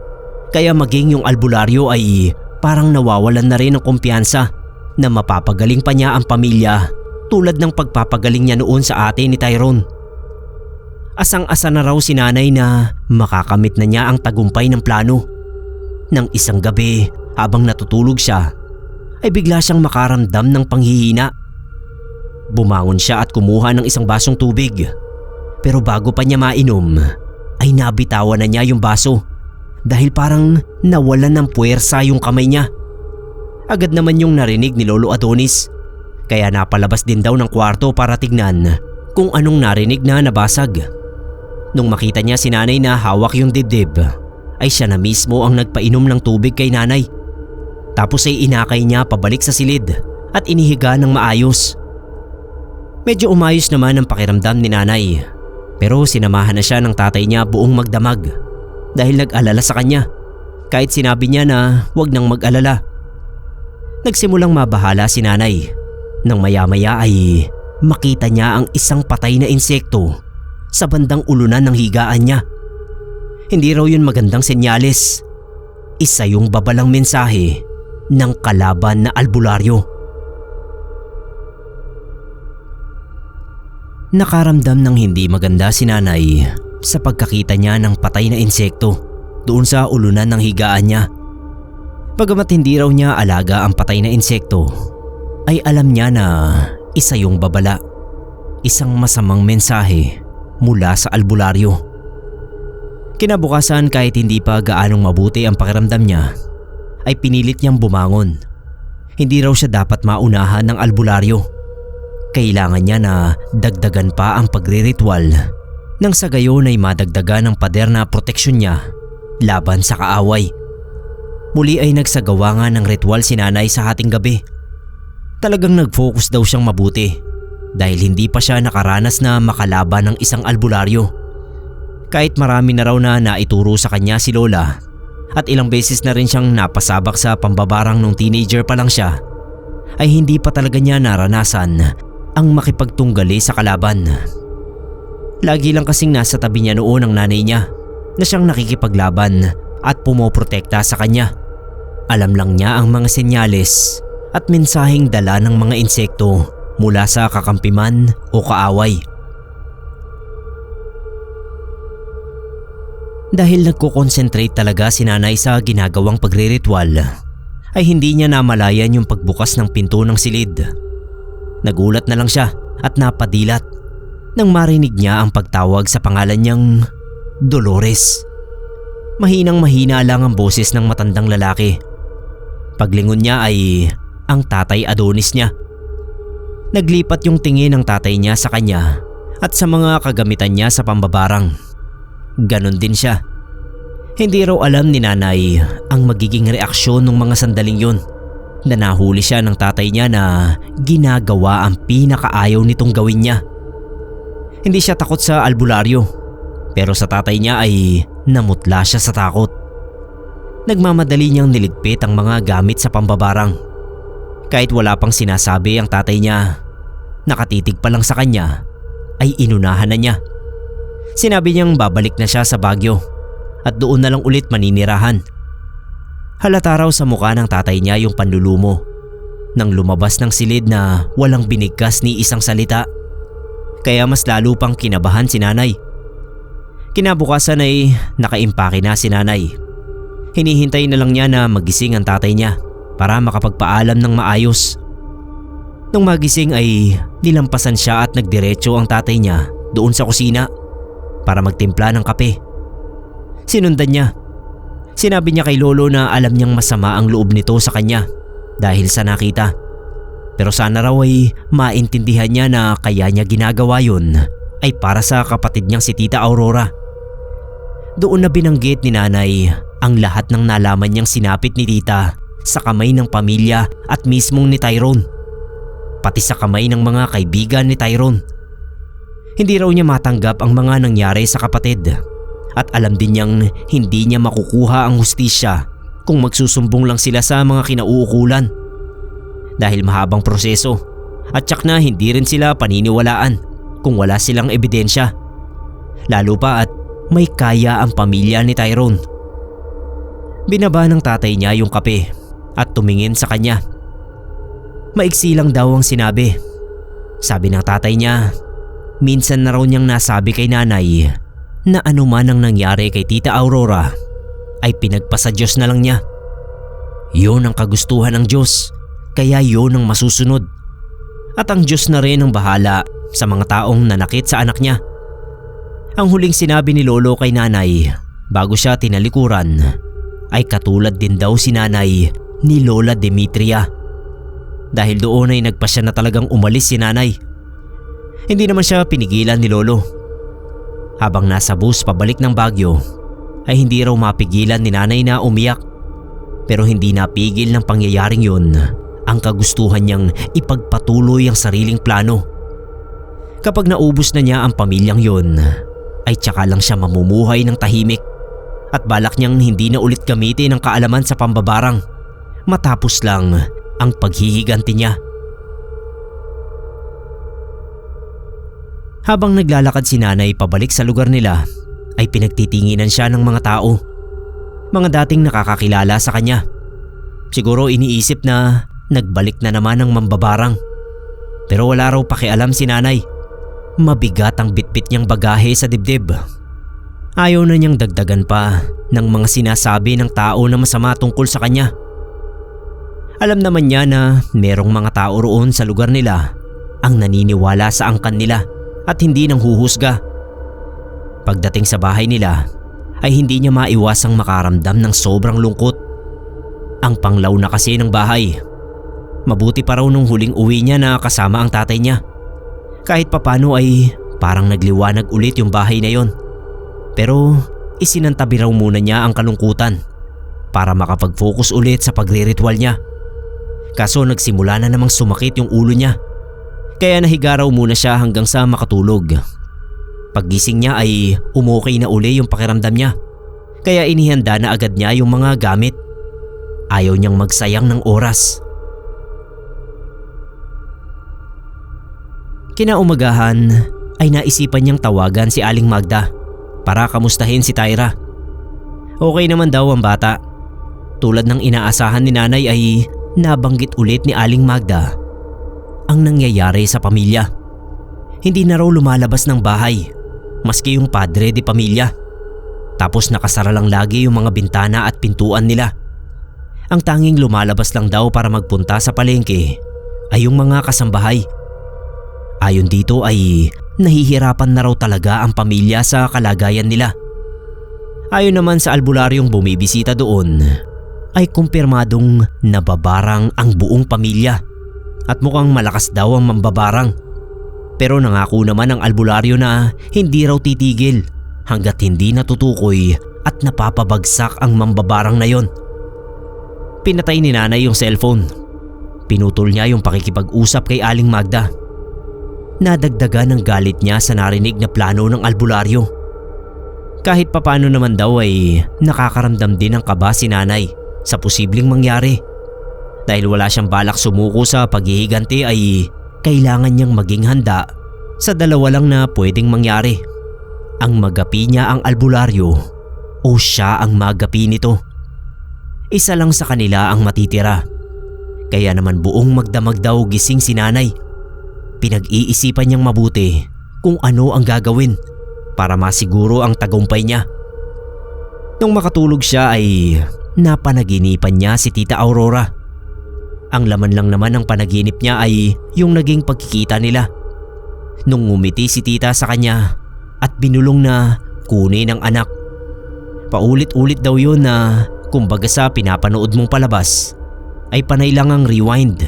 Kaya maging yung albularyo ay parang nawawalan na rin ng kumpiyansa na mapapagaling pa niya ang pamilya tulad ng pagpapagaling niya noon sa ate ni Tyrone. Asang-asa na raw si nanay na makakamit na niya ang tagumpay ng plano. Nang isang gabi habang natutulog siya ay bigla siyang makaramdam ng panghihina. Bumangon siya at kumuha ng isang basong tubig. Pero bago pa niya mainom ay nabitawan na niya yung baso dahil parang nawalan ng puwersa yung kamay niya. Agad naman yung narinig ni Lolo Adonis kaya napalabas din daw ng kwarto para tignan kung anong narinig na nabasag. Nung makita niya si nanay na hawak yung dibdib ay siya na mismo ang nagpainom ng tubig kay nanay. Tapos ay inakay niya pabalik sa silid at inihiga ng maayos. Medyo umayos naman ang pakiramdam ni nanay pero sinamahan na siya ng tatay niya buong magdamag dahil nag-alala sa kanya kahit sinabi niya na huwag nang mag-alala. Nagsimulang mabahala si nanay nang maya-maya ay makita niya ang isang patay na insekto sa bandang ulunan ng higaan niya. Hindi raw yun magandang senyales. Isa yung babalang mensahe ng kalaban na albularyo. Nakaramdam ng hindi maganda si nanay sa pagkakita niya ng patay na insekto doon sa ulunan ng higaan niya. Bagamat hindi raw niya alaga ang patay na insekto, ay alam niya na isa yung babala. Isang masamang mensahe mula sa albularyo. Kinabukasan kahit hindi pa gaanong mabuti ang pakiramdam niya, ay pinilit niyang bumangon. Hindi raw siya dapat maunahan ng albularyo. Kailangan niya na dagdagan pa ang pagriritual nang sa gayon ay madagdagan ang pader na proteksyon niya laban sa kaaway. Muli ay nagsagawa nga ng ritual si nanay sa hating gabi. Talagang nag-focus daw siyang mabuti dahil hindi pa siya nakaranas na makalaban ng isang albularyo. Kahit marami na raw na naituro sa kanya si Lola at ilang beses na rin siyang napasabak sa pambabarang nung teenager pa lang siya, ay hindi pa talaga niya naranasan ang makipagtunggali sa kalaban. Lagi lang kasing nasa tabi niya noon ang nanay niya na siyang nakikipaglaban at pumoprotekta sa kanya. Alam lang niya ang mga senyales at mensaheng dala ng mga insekto mula sa kakampiman o kaaway. Dahil nagko-concentrate talaga si nanay sa ginagawang pagriritual, ay hindi niya namalayan yung pagbukas ng pinto ng silid. Nagulat na lang siya at napadilat nang marinig niya ang pagtawag sa pangalan niyang Dolores. Mahinang-mahina lang ang boses ng matandang lalaki. Paglingon niya ay ang tatay Adonis niya. Naglipat yung tingin ng tatay niya sa kanya at sa mga kagamitan niya sa pambabarang. Ganon din siya. Hindi raw alam ni nanay ang magiging reaksyon ng mga sandaling yun na nahuli siya ng tatay niya na ginagawa ang pinakaayaw nitong gawin niya. Hindi siya takot sa albularyo pero sa tatay niya ay namutla siya sa takot. Nagmamadali niyang niligpit ang mga gamit sa pambabarang. Kahit wala pang sinasabi ang tatay niya, nakatitig pa lang sa kanya ay inunahan na niya. Sinabi niyang babalik na siya sa Baguio at doon na lang ulit maninirahan. Halata raw sa mukha ng tatay niya yung panlulumo nang lumabas ng silid na walang binigkas ni isang salita. Kaya mas lalo pang kinabahan si nanay. Kinabukasan ay nakaimpake na si nanay. Hinihintay na lang niya na magising ang tatay niya para makapagpaalam ng maayos. Nung magising ay nilampasan siya at nagdiretso ang tatay niya doon sa kusina para magtimpla ng kape. Sinundan niya. Sinabi niya kay Lolo na alam niyang masama ang loob nito sa kanya dahil sa nakita. Pero sana raw ay maintindihan niya na kaya niya ginagawa yun ay para sa kapatid niyang si Tita Aurora. Doon na binanggit ni nanay ang lahat ng nalaman niyang sinapit ni Tita sa kamay ng pamilya at mismong ni Tyrone. Pati sa kamay ng mga kaibigan ni Tyrone. Hindi raw niya matanggap ang mga nangyari sa kapatid. At alam din niyang hindi niya makukuha ang hustisya kung magsusumbong lang sila sa mga kinauukulan. Dahil mahabang proseso at tsak na hindi rin sila paniniwalaan kung wala silang ebidensya. Lalo pa at may kaya ang pamilya ni Tyrone. Binaba ng tatay niya yung kape at tumingin sa kanya. Maiksi lang daw ang sinabi. Sabi ng tatay niya, minsan na raw niyang nasabi kay nanay na anuman ang nangyari kay Tita Aurora ay pinagpasa Diyos na lang niya. Yun ang kagustuhan ng Diyos, kaya yun ang masusunod. At ang Diyos na rin ang bahala sa mga taong nanakit sa anak niya. Ang huling sinabi ni Lolo kay nanay bago siya tinalikuran ay katulad din daw si nanay ni Lola Demetria. Dahil doon ay nagpasya na talagang umalis si nanay. Hindi naman siya pinigilan ni Lolo. Habang nasa bus pabalik ng Baguio ay hindi raw mapigilan ni nanay na umiyak. Pero hindi napigil ng pangyayaring yun ang kagustuhan niyang ipagpatuloy ang sariling plano. Kapag naubos na niya ang pamilyang yun ay tsaka lang siya mamumuhay ng tahimik at balak niyang hindi na ulit gamitin ang kaalaman sa pambabarang matapos lang ang paghihiganti niya. Habang naglalakad si nanay pabalik sa lugar nila ay pinagtitinginan siya ng mga tao. Mga dating nakakakilala sa kanya. Siguro iniisip na nagbalik na naman ang mambabarang. Pero wala raw pakialam si nanay. Mabigat ang bitbit niyang bagahe sa dibdib. Ayaw na niyang dagdagan pa ng mga sinasabi ng tao na masama tungkol sa kanya. Alam naman niya na merong mga tao roon sa lugar nila ang naniniwala sa angkan nila at hindi nang huhusga. Pagdating sa bahay nila ay hindi niya maiwasang makaramdam ng sobrang lungkot. Ang panglaw na kasi ng bahay. Mabuti pa raw nung huling uwi niya na kasama ang tatay niya. Kahit papano ay parang nagliwanag ulit yung bahay na yon. Pero isinantabi raw muna niya ang kalungkutan para makapag-focus ulit sa pagre-ritual niya. Kaso nagsimula na namang sumakit yung ulo niya. Kaya nahiga raw muna siya hanggang sa makatulog. Paggising niya ay umukay na uli yung pakiramdam niya. Kaya inihanda na agad niya yung mga gamit. Ayaw niyang magsayang ng oras. Kinaumagahan ay naisipan niyang tawagan si Aling Magda para kamustahin si Tyra. Okay naman daw ang bata. Tulad ng inaasahan ni nanay ay nabanggit ulit ni Aling Magda ang nangyayari sa pamilya. Hindi na raw lumalabas ng bahay maski yung padre de pamilya. Tapos nakasara lang lagi yung mga bintana at pintuan nila. Ang tanging lumalabas lang daw para magpunta sa palengke ay yung mga kasambahay. Ayon dito ay nahihirapan na raw talaga ang pamilya sa kalagayan nila. Ayon naman sa albularyong bumibisita doon ay kumpirmadong nababarang ang buong pamilya at mukhang malakas daw ang mambabarang. Pero nangako naman ang albularyo na hindi raw titigil hanggat hindi natutukoy at napapabagsak ang mambabarang na yon. Pinatay ni nanay yung cellphone. Pinutol niya yung pakikipag-usap kay Aling Magda. Nadagdagan ng galit niya sa narinig na plano ng albularyo. Kahit papano naman daw ay nakakaramdam din ng kaba si nanay sa posibleng mangyari. Dahil wala siyang balak sumuko sa paghihiganti ay kailangan niyang maging handa sa dalawa lang na pwedeng mangyari. Ang magapi niya ang albularyo o siya ang magapi nito. Isa lang sa kanila ang matitira. Kaya naman buong magdamag daw gising si nanay. Pinag-iisipan niyang mabuti kung ano ang gagawin para masiguro ang tagumpay niya. Nung makatulog siya ay napanaginipan niya si Tita Aurora. Ang laman lang naman ng panaginip niya ay yung naging pagkikita nila. Nung ngumiti si tita sa kanya at binulong na kunin ang anak. Paulit-ulit daw yun na kumbaga sa pinapanood mong palabas ay panay lang ang rewind.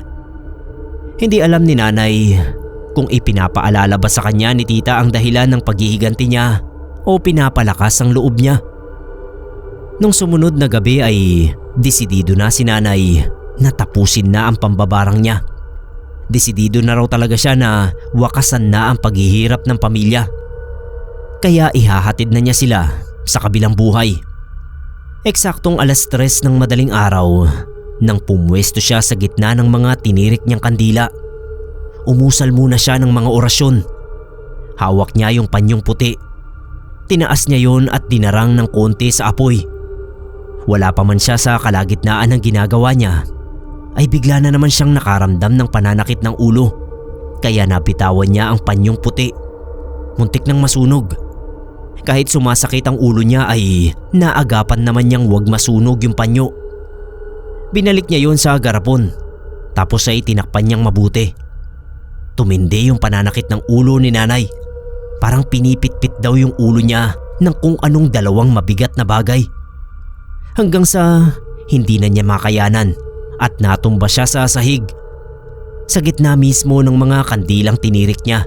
Hindi alam ni nanay kung ipinapaalala ba sa kanya ni tita ang dahilan ng paghihiganti niya o pinapalakas ang loob niya. Nung sumunod na gabi ay desidido na si nanay na tapusin na ang pambabarang niya. Desidido na raw talaga siya na wakasan na ang paghihirap ng pamilya. Kaya ihahatid na niya sila sa kabilang buhay. Eksaktong 3:00 ng madaling araw nang pumwesto siya sa gitna ng mga tinirik niyang kandila. Umusal muna siya ng mga orasyon. Hawak niya yung panyong puti. Tinaas niya yon at dinarang ng konti sa apoy. Wala pa man siya sa kalagitnaan ng ginagawa niya ay bigla na naman siyang nakaramdam ng pananakit ng ulo. Kaya napitawan niya ang panyong puti. Muntik nang masunog. Kahit sumasakit ang ulo niya ay naagapan naman niyang huwag masunog yung panyo. Binalik niya yon sa garapon. Tapos ay tinakpan niyang mabuti. Tumindi yung pananakit ng ulo ni nanay. Parang pinipitpit daw yung ulo niya ng kung anong dalawang mabigat na bagay. Hanggang sa hindi na niya makayanan at natumba siya sa sahig. Sa gitna mismo ng mga kandilang tinirik niya.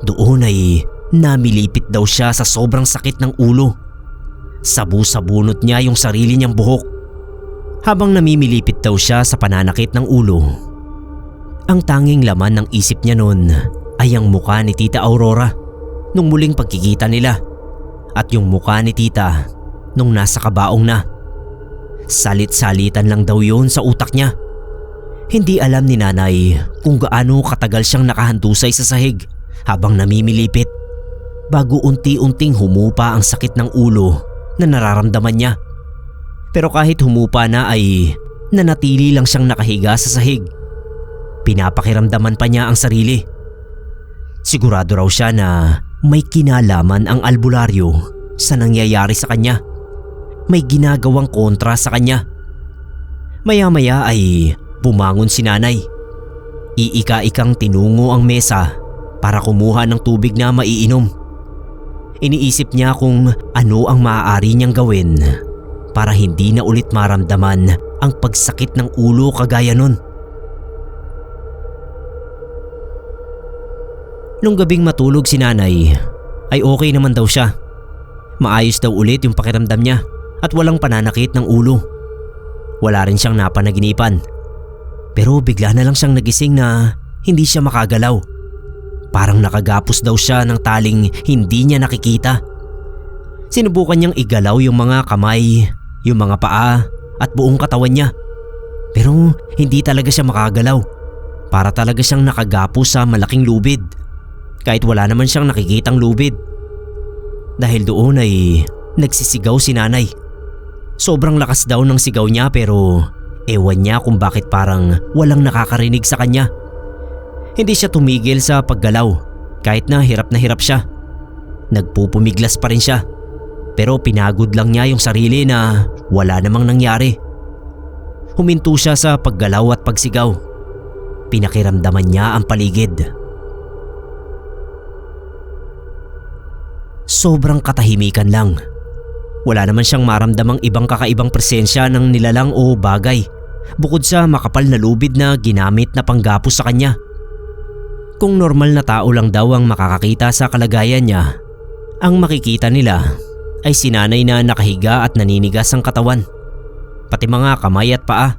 Doon ay namilipit daw siya sa sobrang sakit ng ulo. Sabu-sabunot niya yung sarili niyang buhok. Habang namimilipit daw siya sa pananakit ng ulo, ang tanging laman ng isip niya noon ay ang mukha ni Tita Aurora nung muling pagkikita nila at yung mukha ni Tita nung nasa kabaong na. Salit-salitan lang daw yun sa utak niya. Hindi alam ni Nanay kung gaano katagal siyang nakahandusay sa sahig habang namimilipit bago unti-unting humupa ang sakit ng ulo na nararamdaman niya. Pero kahit humupa na ay nanatili lang siyang nakahiga sa sahig. Pinapakiramdaman pa niya ang sarili. Sigurado raw siya na may kinalaman ang albularyo sa nangyayari sa kanya. May ginagawang kontra sa kanya. Maya-maya ay bumangon si Nanay. Iika-ikang tinungo ang mesa para kumuha ng tubig na maiinom. Iniisip niya kung ano ang maaari niyang gawin para hindi na ulit maramdaman ang pagsakit ng ulo kagaya nun. Nung gabing matulog si Nanay ay okay naman daw siya. Maayos daw ulit yung pakiramdam niya at walang pananakit ng ulo. Wala rin siyang napanaginipan. Pero bigla na lang siyang nagising na hindi siya makagalaw. Parang nakagapos daw siya ng taling hindi niya nakikita. Sinubukan niyang igalaw yung mga kamay, yung mga paa at buong katawan niya. Pero hindi talaga siya makagalaw. Para talaga siyang nakagapos sa malaking lubid. Kahit wala naman siyang nakikitang lubid. Dahil doon ay nagsisigaw si Nanay. Sobrang lakas daw ng sigaw niya pero ewan niya kung bakit parang walang nakakarinig sa kanya. Hindi siya tumigil sa paggalaw kahit na hirap siya. Nagpupumiglas pa rin siya. Pero pinagod lang niya yung sarili na wala namang nangyari. Huminto siya sa paggalaw at pagsigaw. Pinakiramdaman niya ang paligid. Sobrang katahimikan lang. Wala naman siyang maramdamang ibang kakaibang presensya ng nilalang o bagay bukod sa makapal na lubid na ginamit na panggapos sa kanya. Kung normal na tao lang daw ang makakakita sa kalagayan niya, ang makikita nila ay si Nanay na nakahiga at naninigas ang katawan, pati mga kamay at paa,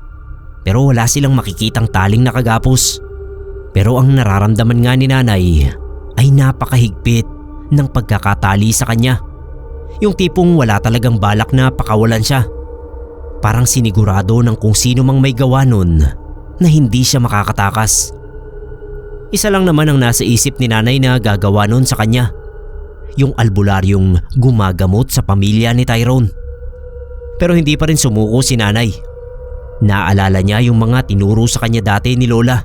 pero wala silang makikitang taling nakagapos. Pero ang nararamdaman nga ni Nanay ay napakahigpit ng pagkakatali sa kanya. Yung tipong wala talagang balak na pakawalan siya. Parang sinigurado ng kung sino mang may gawa nun na hindi siya makakatakas. Isa lang naman ang nasa isip ni Nanay na gagawa nun sa kanya. Yung albularyong gumagamot sa pamilya ni Tyrone. Pero hindi pa rin sumuko si Nanay. Naalala niya yung mga tinuro sa kanya dati ni Lola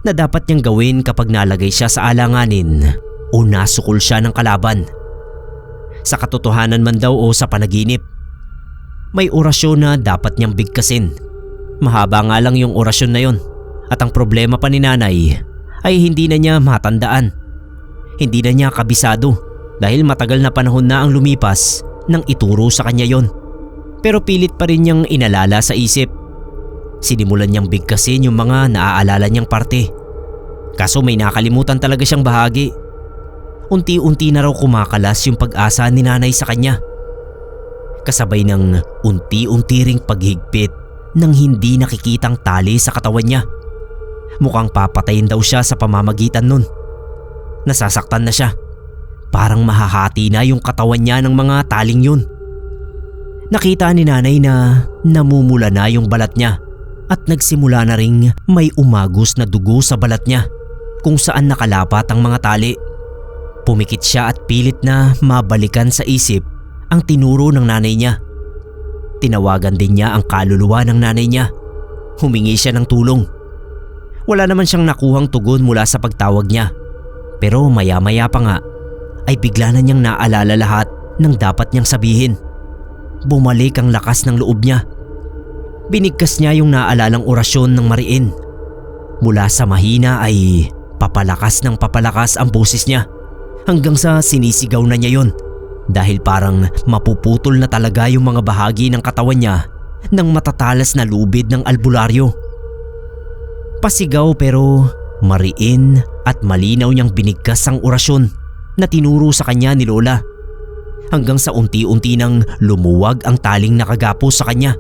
na dapat niyang gawin kapag nalagay siya sa alanganin o nasukol siya ng kalaban. Sa katotohanan man daw o sa panaginip, may orasyon na dapat niyang bigkasin. Mahaba nga lang yung orasyon na yon at ang problema pa ni Nanay ay hindi na niya matandaan. Hindi na niya kabisado dahil matagal na panahon na ang lumipas nang ituro sa kanya yon. Pero pilit pa rin niyang inalala sa isip. Sinimulan niyang bigkasin yung mga naaalala niyang parte. Kaso may nakalimutan talaga siyang bahagi. Unti-unti na raw kumakalas yung pag-asa ni Nanay sa kanya. Kasabay ng unti-unti ring paghigpit ng hindi nakikitang tali sa katawan niya. Mukhang papatayin daw siya sa pamamagitan nun. Nasasaktan na siya. Parang mahahati na yung katawan niya ng mga taling yun. Nakita ni Nanay na namumula na yung balat niya at nagsimula na ring may umagos na dugo sa balat niya kung saan nakalapat ang mga tali. Pumikit siya at pilit na mabalikan sa isip ang tinuro ng nanay niya. Tinawagan din niya ang kaluluwa ng nanay niya. Humingi siya ng tulong. Wala naman siyang nakuhang tugon mula sa pagtawag niya. Pero maya-maya pa nga ay bigla na niyang naalala lahat ng dapat niyang sabihin. Bumalik ang lakas ng loob niya. Binigkas niya yung naalalang orasyon ng mariin. Mula sa mahina ay papalakas ng papalakas ang boses niya. Hanggang sa sinisigaw na niya yon dahil parang mapuputol na talaga yung mga bahagi ng katawan niya ng matatalas na lubid ng albularyo. Pasigaw pero mariin at malinaw niyang binigkas ang orasyon na tinuro sa kanya ni Lola. Hanggang sa unti-unti nang lumuwag ang taling nakagapos sa kanya.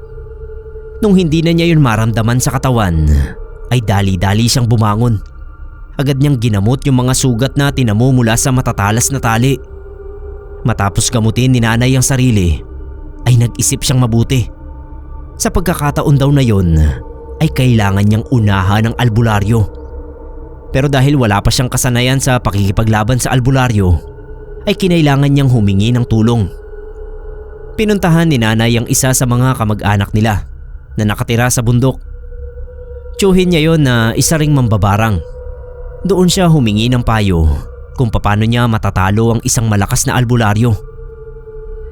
Nung hindi na niya yun maramdaman sa katawan, ay dali-dali siyang bumangon. Agad niyang ginamot yung mga sugat na tinamo mula sa matatalas na tali. Matapos gamutin ni nanay ang sarili, ay nag-isip siyang mabuti. Sa pagkakataon daw na yon, ay kailangan niyang unahan ang albularyo. Pero dahil wala pa siyang kasanayan sa pakikipaglaban sa albularyo, ay kinailangan niyang humingi ng tulong. Pinuntahan ni nanay ang isa sa mga kamag-anak nila na nakatira sa bundok. Tiyuhin niya yon na isa ring mambabarang. Doon siya humingi ng payo kung paano niya matatalo ang isang malakas na albularyo.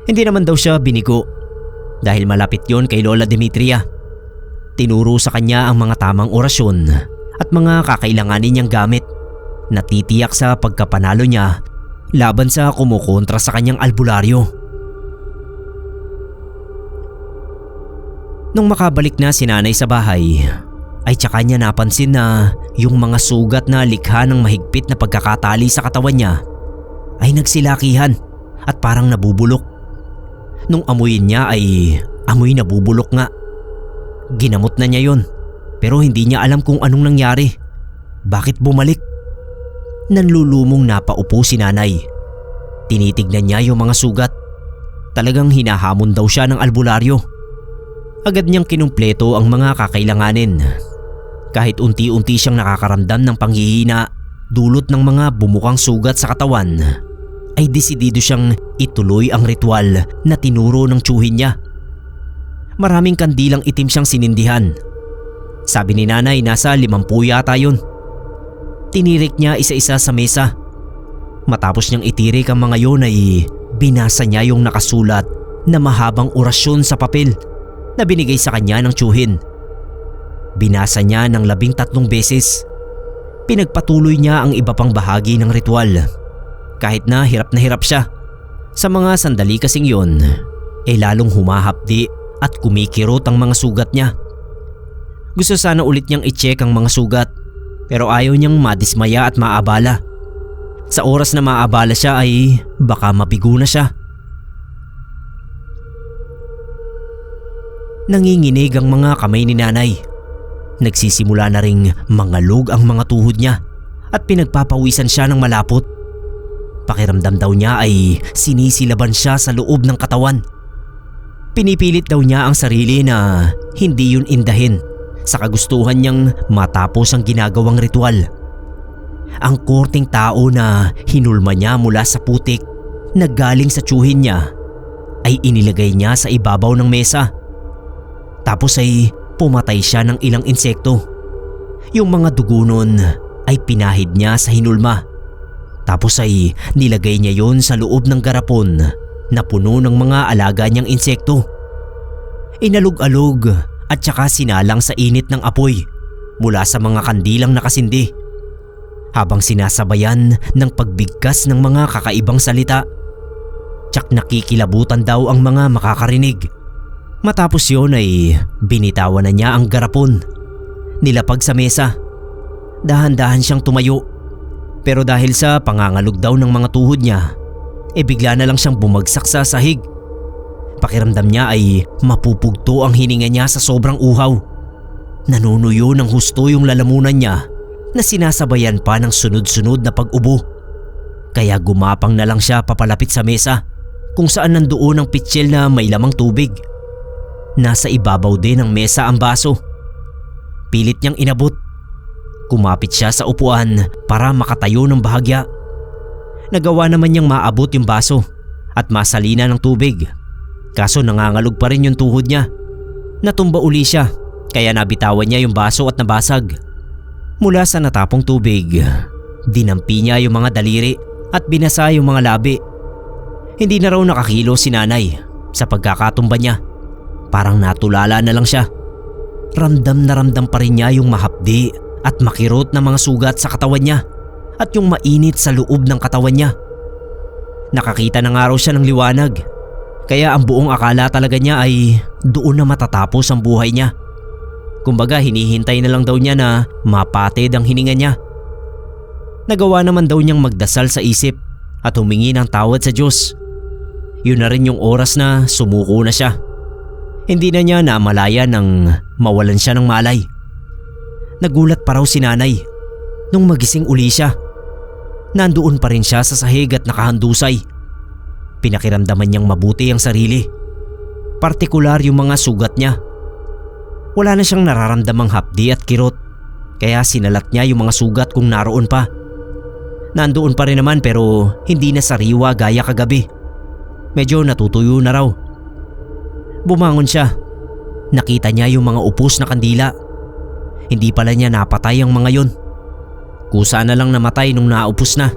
Hindi naman daw siya binigo dahil malapit yon kay Lola Demetria. Tinuro sa kanya ang mga tamang orasyon at mga kakailanganin niyang gamit na titiyak sa pagkapanalo niya laban sa kumukontra sa kanyang albularyo. Nung makabalik na si nanay sa bahay, ay tsaka niya napansin na yung mga sugat na likha ng mahigpit na pagkakatali sa katawan niya ay nagsilakihan at parang nabubulok. Nung amuyin niya ay amoy nabubulok nga. Ginamot na niya yon pero hindi niya alam kung anong nangyari. Bakit bumalik? Nanlulumong napaupo si nanay. Tinitignan niya yung mga sugat. Talagang hinahamon daw siya ng albularyo. Agad niyang kinumpleto ang mga kakailanganin. Kahit unti-unti siyang nakakaramdam ng panghihina dulot ng mga bumukang sugat sa katawan, ay desidido siyang ituloy ang ritual na tinuro ng tiyuhin niya. Maraming kandilang itim siyang sinindihan. Sabi ni nanay nasa 50 yata yun. Tinirik niya isa-isa sa mesa. Matapos niyang itirik ang mga yun ay binasa niya yung nakasulat na mahabang orasyon sa papel na binigay sa kanya ng tiyuhin. Binasa niya ng 13 beses. Pinagpatuloy niya ang iba pang bahagi ng ritual. Kahit na hirap siya. Sa mga sandali kasing yun, lalong humahapdi at kumikirot ang mga sugat niya. Gusto sana ulit niyang i-check ang mga sugat pero ayaw niyang madismaya at maabala. Sa oras na maabala siya ay baka mabigo na siya. Nanginginig ang mga kamay ni nanay. Nagsisimula na ring mangalog ang mga tuhod niya at pinagpapawisan siya ng malapot. Pakiramdam daw niya ay sinisilaban siya sa loob ng katawan. Pinipilit daw niya ang sarili na hindi yun indahin sa kagustuhan niyang matapos ang ginagawang ritual. Ang korteng tao na hinulma niya mula sa putik na galing sa tiyuhin niya ay inilagay niya sa ibabaw ng mesa. Tapos ay pumatay siya ng ilang insekto. Yung mga dugo nun ay pinahid niya sa hinulma. Tapos ay nilagay niya yon sa loob ng garapon na puno ng mga alaga niyang insekto. Inalog-alog at saka sinalang sa init ng apoy mula sa mga kandilang nakasindi. Habang sinasabayan ng pagbigkas ng mga kakaibang salita. Tsak nakikilabutan daw ang mga makakarinig. Matapos yun ay binitawan na niya ang garapon. Nilapag sa mesa. Dahan-dahan siyang tumayo. Pero dahil sa pangangalog daw ng mga tuhod niya, bigla na lang siyang bumagsak sa sahig. Pakiramdam niya ay mapupugto ang hininga niya sa sobrang uhaw. Nanunuyo ng husto yung lalamunan niya na sinasabayan pa ng sunod-sunod na pag-ubo. Kaya gumapang na lang siya papalapit sa mesa kung saan nandoon ang pitsil na may lamang tubig. Nasa ibabaw din ng mesa ang baso. Pilit niyang inabot. Kumapit siya sa upuan para makatayo ng bahagya. Nagawa naman niyang maabot yung baso at masalina ng tubig. Kaso nangangalog pa rin yung tuhod niya. Natumba uli siya kaya nabitawan niya yung baso at nabasag. Mula sa natapong tubig, dinampi niya yung mga daliri at binasa yung mga labi. Hindi na raw nakakilo si nanay sa pagkakatumba niya. Parang natulala na lang siya. Ramdam na ramdam pa rin niya yung mahapdi at makirot na mga sugat sa katawan niya at yung mainit sa loob ng katawan niya. Nakakita na nga raw siya ng liwanag. Kaya ang buong akala talaga niya ay doon na matatapos ang buhay niya. Kumbaga hinihintay na lang daw niya na mapatid ang hininga niya. Nagawa naman daw niyang magdasal sa isip at humingi ng tawad sa Diyos. Yun na rin yung oras na sumuko na siya. Hindi na niya namalaya nang mawalan siya ng malay. Nagulat pa raw si nanay nung magising uli siya. Nandoon pa rin siya sa sahig at nakahandusay. Pinakiramdaman niyang mabuti ang sarili. Partikular yung mga sugat niya. Wala na siyang nararamdamang hapdi at kirot, kaya sinalat niya yung mga sugat kung naroon pa. Nandoon pa rin naman pero hindi na sariwa gaya kagabi. Medyo natutuyo na raw. Bumangon siya. Nakita niya yung mga upos na kandila. Hindi pala niya napatay ang mga yon. Kusa na lang namatay nung naupos na.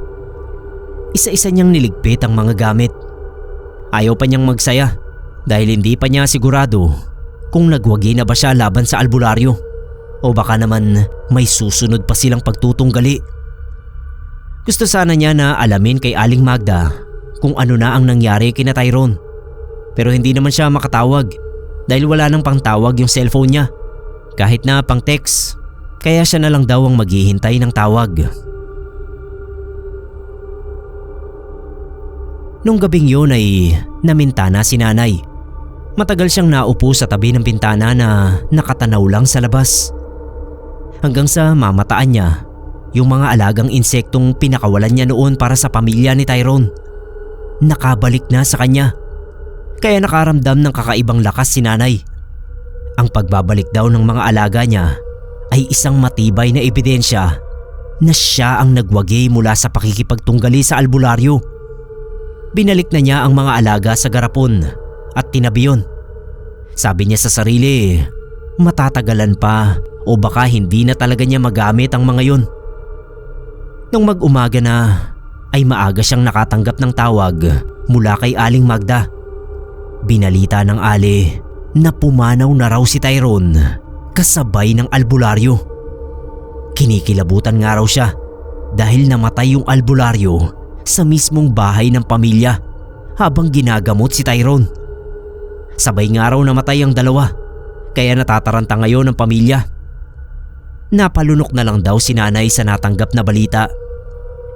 Isa-isa niyang niligpit ang mga gamit. Ayaw pa niyang magsaya dahil hindi pa niya sigurado kung nagwagi na ba siya laban sa albularyo o baka naman may susunod pa silang pagtutunggali. Gusto sana niya na alamin kay Aling Magda kung ano na ang nangyari kina Tyrone. Pero hindi naman siya makatawag dahil wala nang pangtawag yung cellphone niya. Kahit na pang text, kaya siya na lang daw ang maghihintay ng tawag. Nung gabing yun ay naminta na si nanay. Matagal siyang naupo sa tabi ng bintana na nakatanaw lang sa labas. Hanggang sa mamataan niya yung mga alagang insektong pinakawalan niya noon para sa pamilya ni Tyrone. Nakabalik na sa kanya. Kaya nakaramdam ng kakaibang lakas si nanay. Ang pagbabalik daw ng mga alaga niya ay isang matibay na ebidensya na siya ang nagwagi mula sa pakikipagtunggali sa albularyo. Binalik na niya ang mga alaga sa garapon at tinabi yun. Sabi niya sa sarili, matatagalan pa o baka hindi na talaga niya magamit ang mga yun. Nung mag-umaga na ay maaga siyang nakatanggap ng tawag mula kay Aling Magda. Binalita ng Ali na pumanaw na raw si Tyrone kasabay ng albularyo. Kinikilabutan nga raw siya dahil namatay yung albularyo sa mismong bahay ng pamilya habang ginagamot si Tyrone. Sabay nga raw namatay ang dalawa kaya natataranta ngayon ang pamilya. Napalunok na lang daw si nanay sa natanggap na balita.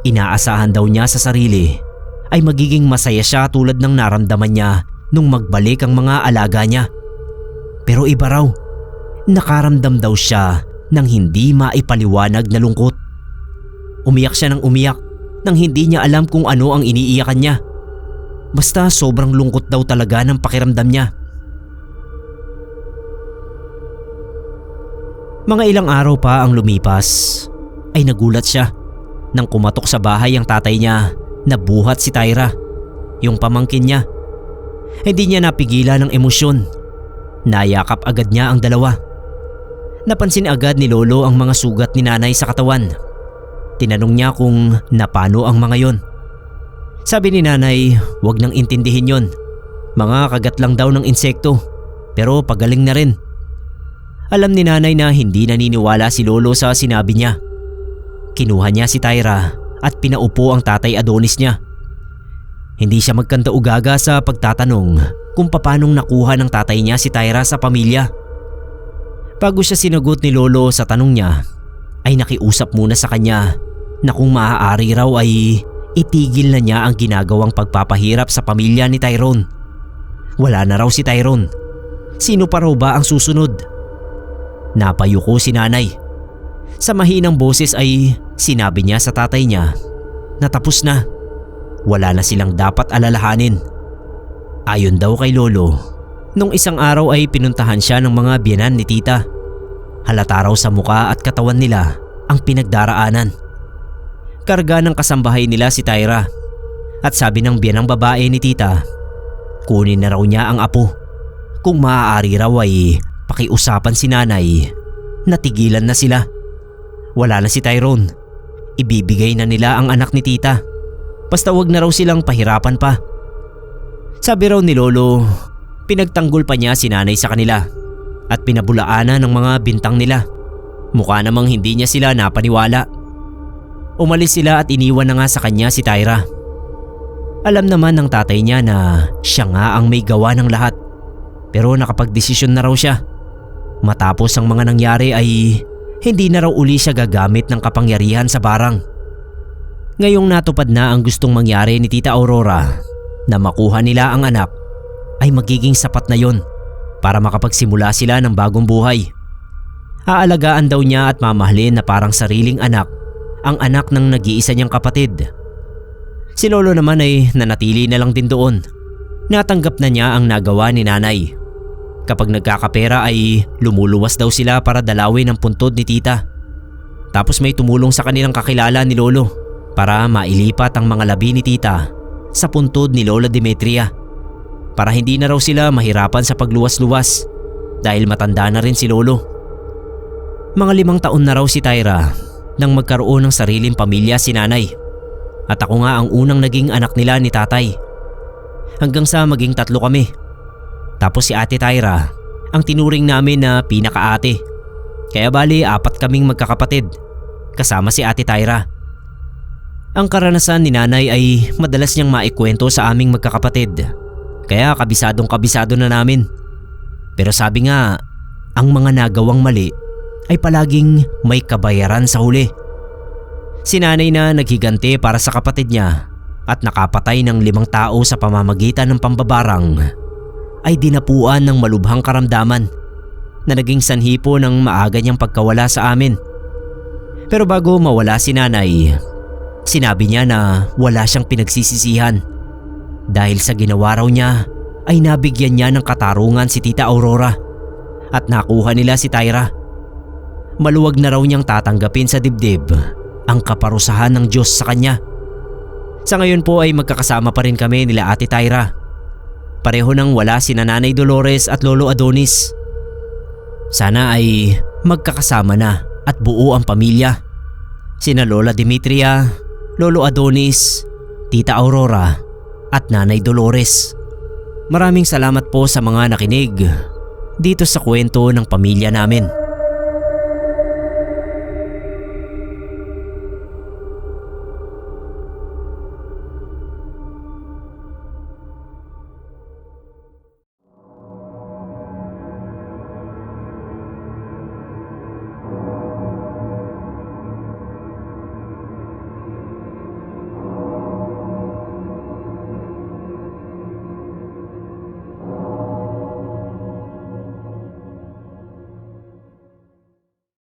Inaasahan daw niya sa sarili ay magiging masaya siya tulad ng naramdaman niya nung magbalik ang mga alaga niya. Pero iba raw, nakaramdam daw siya ng hindi maipaliwanag na lungkot. Umiyak siya ng umiyak nang hindi niya alam kung ano ang iniiyakan niya. Basta sobrang lungkot daw talaga ng pakiramdam niya. Mga ilang araw pa ang lumipas ay nagulat siya nang kumatok sa bahay ang tatay niya na buhat si Tyra, yung pamangkin niya. Hindi niya napigilan ng emosyon. Nayakap agad niya ang dalawa. Napansin agad ni Lolo ang mga sugat ni nanay sa katawan. Tinanong niya kung napano ang mga yon. Sabi ni nanay, wag nang intindihin yon. Mga kagat lang daw ng insekto, pero pagaling na rin. Alam ni nanay na hindi naniniwala si Lolo sa sinabi niya. Kinuha niya si Tyra at pinaupo ang tatay Adonis niya. Hindi siya magkanta-ugaga sa pagtatanong kung papanong nakuha ng tatay niya si Tyra sa pamilya. Bago siya sinagot ni Lolo sa tanong niya, ay nakiusap muna sa kanya na kung maaari raw ay itigil na niya ang ginagawang pagpapahirap sa pamilya ni Tyrone. Wala na raw si Tyrone. Sino pa raw ba ang susunod? Napayuko si nanay. Sa mahinang boses ay sinabi niya sa tatay niya na tapos na. Wala na silang dapat alalahanin. Ayon daw kay Lolo, nung isang araw ay pinuntahan siya ng mga biyenan ni tita. Halata raw sa muka at katawan nila ang pinagdaraanan. Karga ng kasambahay nila si Tyra at sabi ng biyenang babae ni tita, kunin na raw niya ang apo. Kung maaari raw ay pakiusapan si nanay na tigilan na sila. Wala na si Tyrone. Ibibigay na nila ang anak ni tita. Basta wag na raw silang pahirapan pa. Sabi raw ni Lolo, pinagtanggol pa niya si nanay sa kanila at pinabulaanan ng mga bintang nila. Mukha namang hindi niya sila napaniwala. Umalis sila at iniwan na nga sa kanya si Tyra. Alam naman ng tatay niya na siya nga ang may gawa ng lahat, pero nakapagdesisyon na raw siya. Matapos ang mga nangyari ay hindi na raw uli siya gagamit ng kapangyarihan sa barang. Ngayong natupad na ang gustong mangyari ni Tita Aurora na makuha nila ang anak, ay magiging sapat na yon para makapagsimula sila ng bagong buhay. Aalagaan daw niya at mamahalin na parang sariling anak ang anak ng nag-iisa niyang kapatid. Si Lolo naman ay nanatili na lang din doon. Natanggap na niya ang nagawa ni nanay. Kapag nagkakapera ay lumuluwas daw sila para dalawin ang puntod ni tita. Tapos may tumulong sa kanilang kakilala ni Lolo para mailipat ang mga labi ni tita sa puntod ni Lola Demetria, para hindi na raw sila mahirapan sa pagluwas-luwas dahil matanda na rin si Lolo. Mga 5 taon na raw si Tyra nang magkaroon ng sariling pamilya si nanay. At ako nga ang unang naging anak nila ni tatay. Hanggang sa maging 3 kami. Tapos si Ate Tyra ang tinuring namin na pinaka-ate. Kaya bali 4 kaming magkakapatid kasama si Ate Tyra. Ang karanasan ni nanay ay madalas niyang maikwento sa aming magkakapatid. Kaya kabisadong-kabisado na namin. Pero sabi nga, ang mga nagawang mali ay palaging may kabayaran sa huli. Si nanay na naghiganti para sa kapatid niya at nakapatay ng 5 tao sa pamamagitan ng pambabarang ay dinapuan ng malubhang karamdaman na naging sanhi po ng maaga niyang pagkawala sa amin. Pero bago mawala si nanay, sinabi niya na wala siyang pinagsisisihan dahil sa ginawa raw niya ay nabigyan niya ng katarungan si Tita Aurora at nakuha nila si Tyra. Maluwag na raw niyang tatanggapin sa dibdib ang kaparusahan ng Diyos sa kanya. Sa ngayon po ay magkakasama pa rin kami nila Ate Tyra. Pareho nang wala sina Nanay Dolores at Lolo Adonis. Sana ay magkakasama na at buo ang pamilya. Sina Lola Demetria, Lolo Adonis, Tita Aurora at Nanay Dolores. Maraming salamat po sa mga nakinig dito sa kwento ng pamilya namin.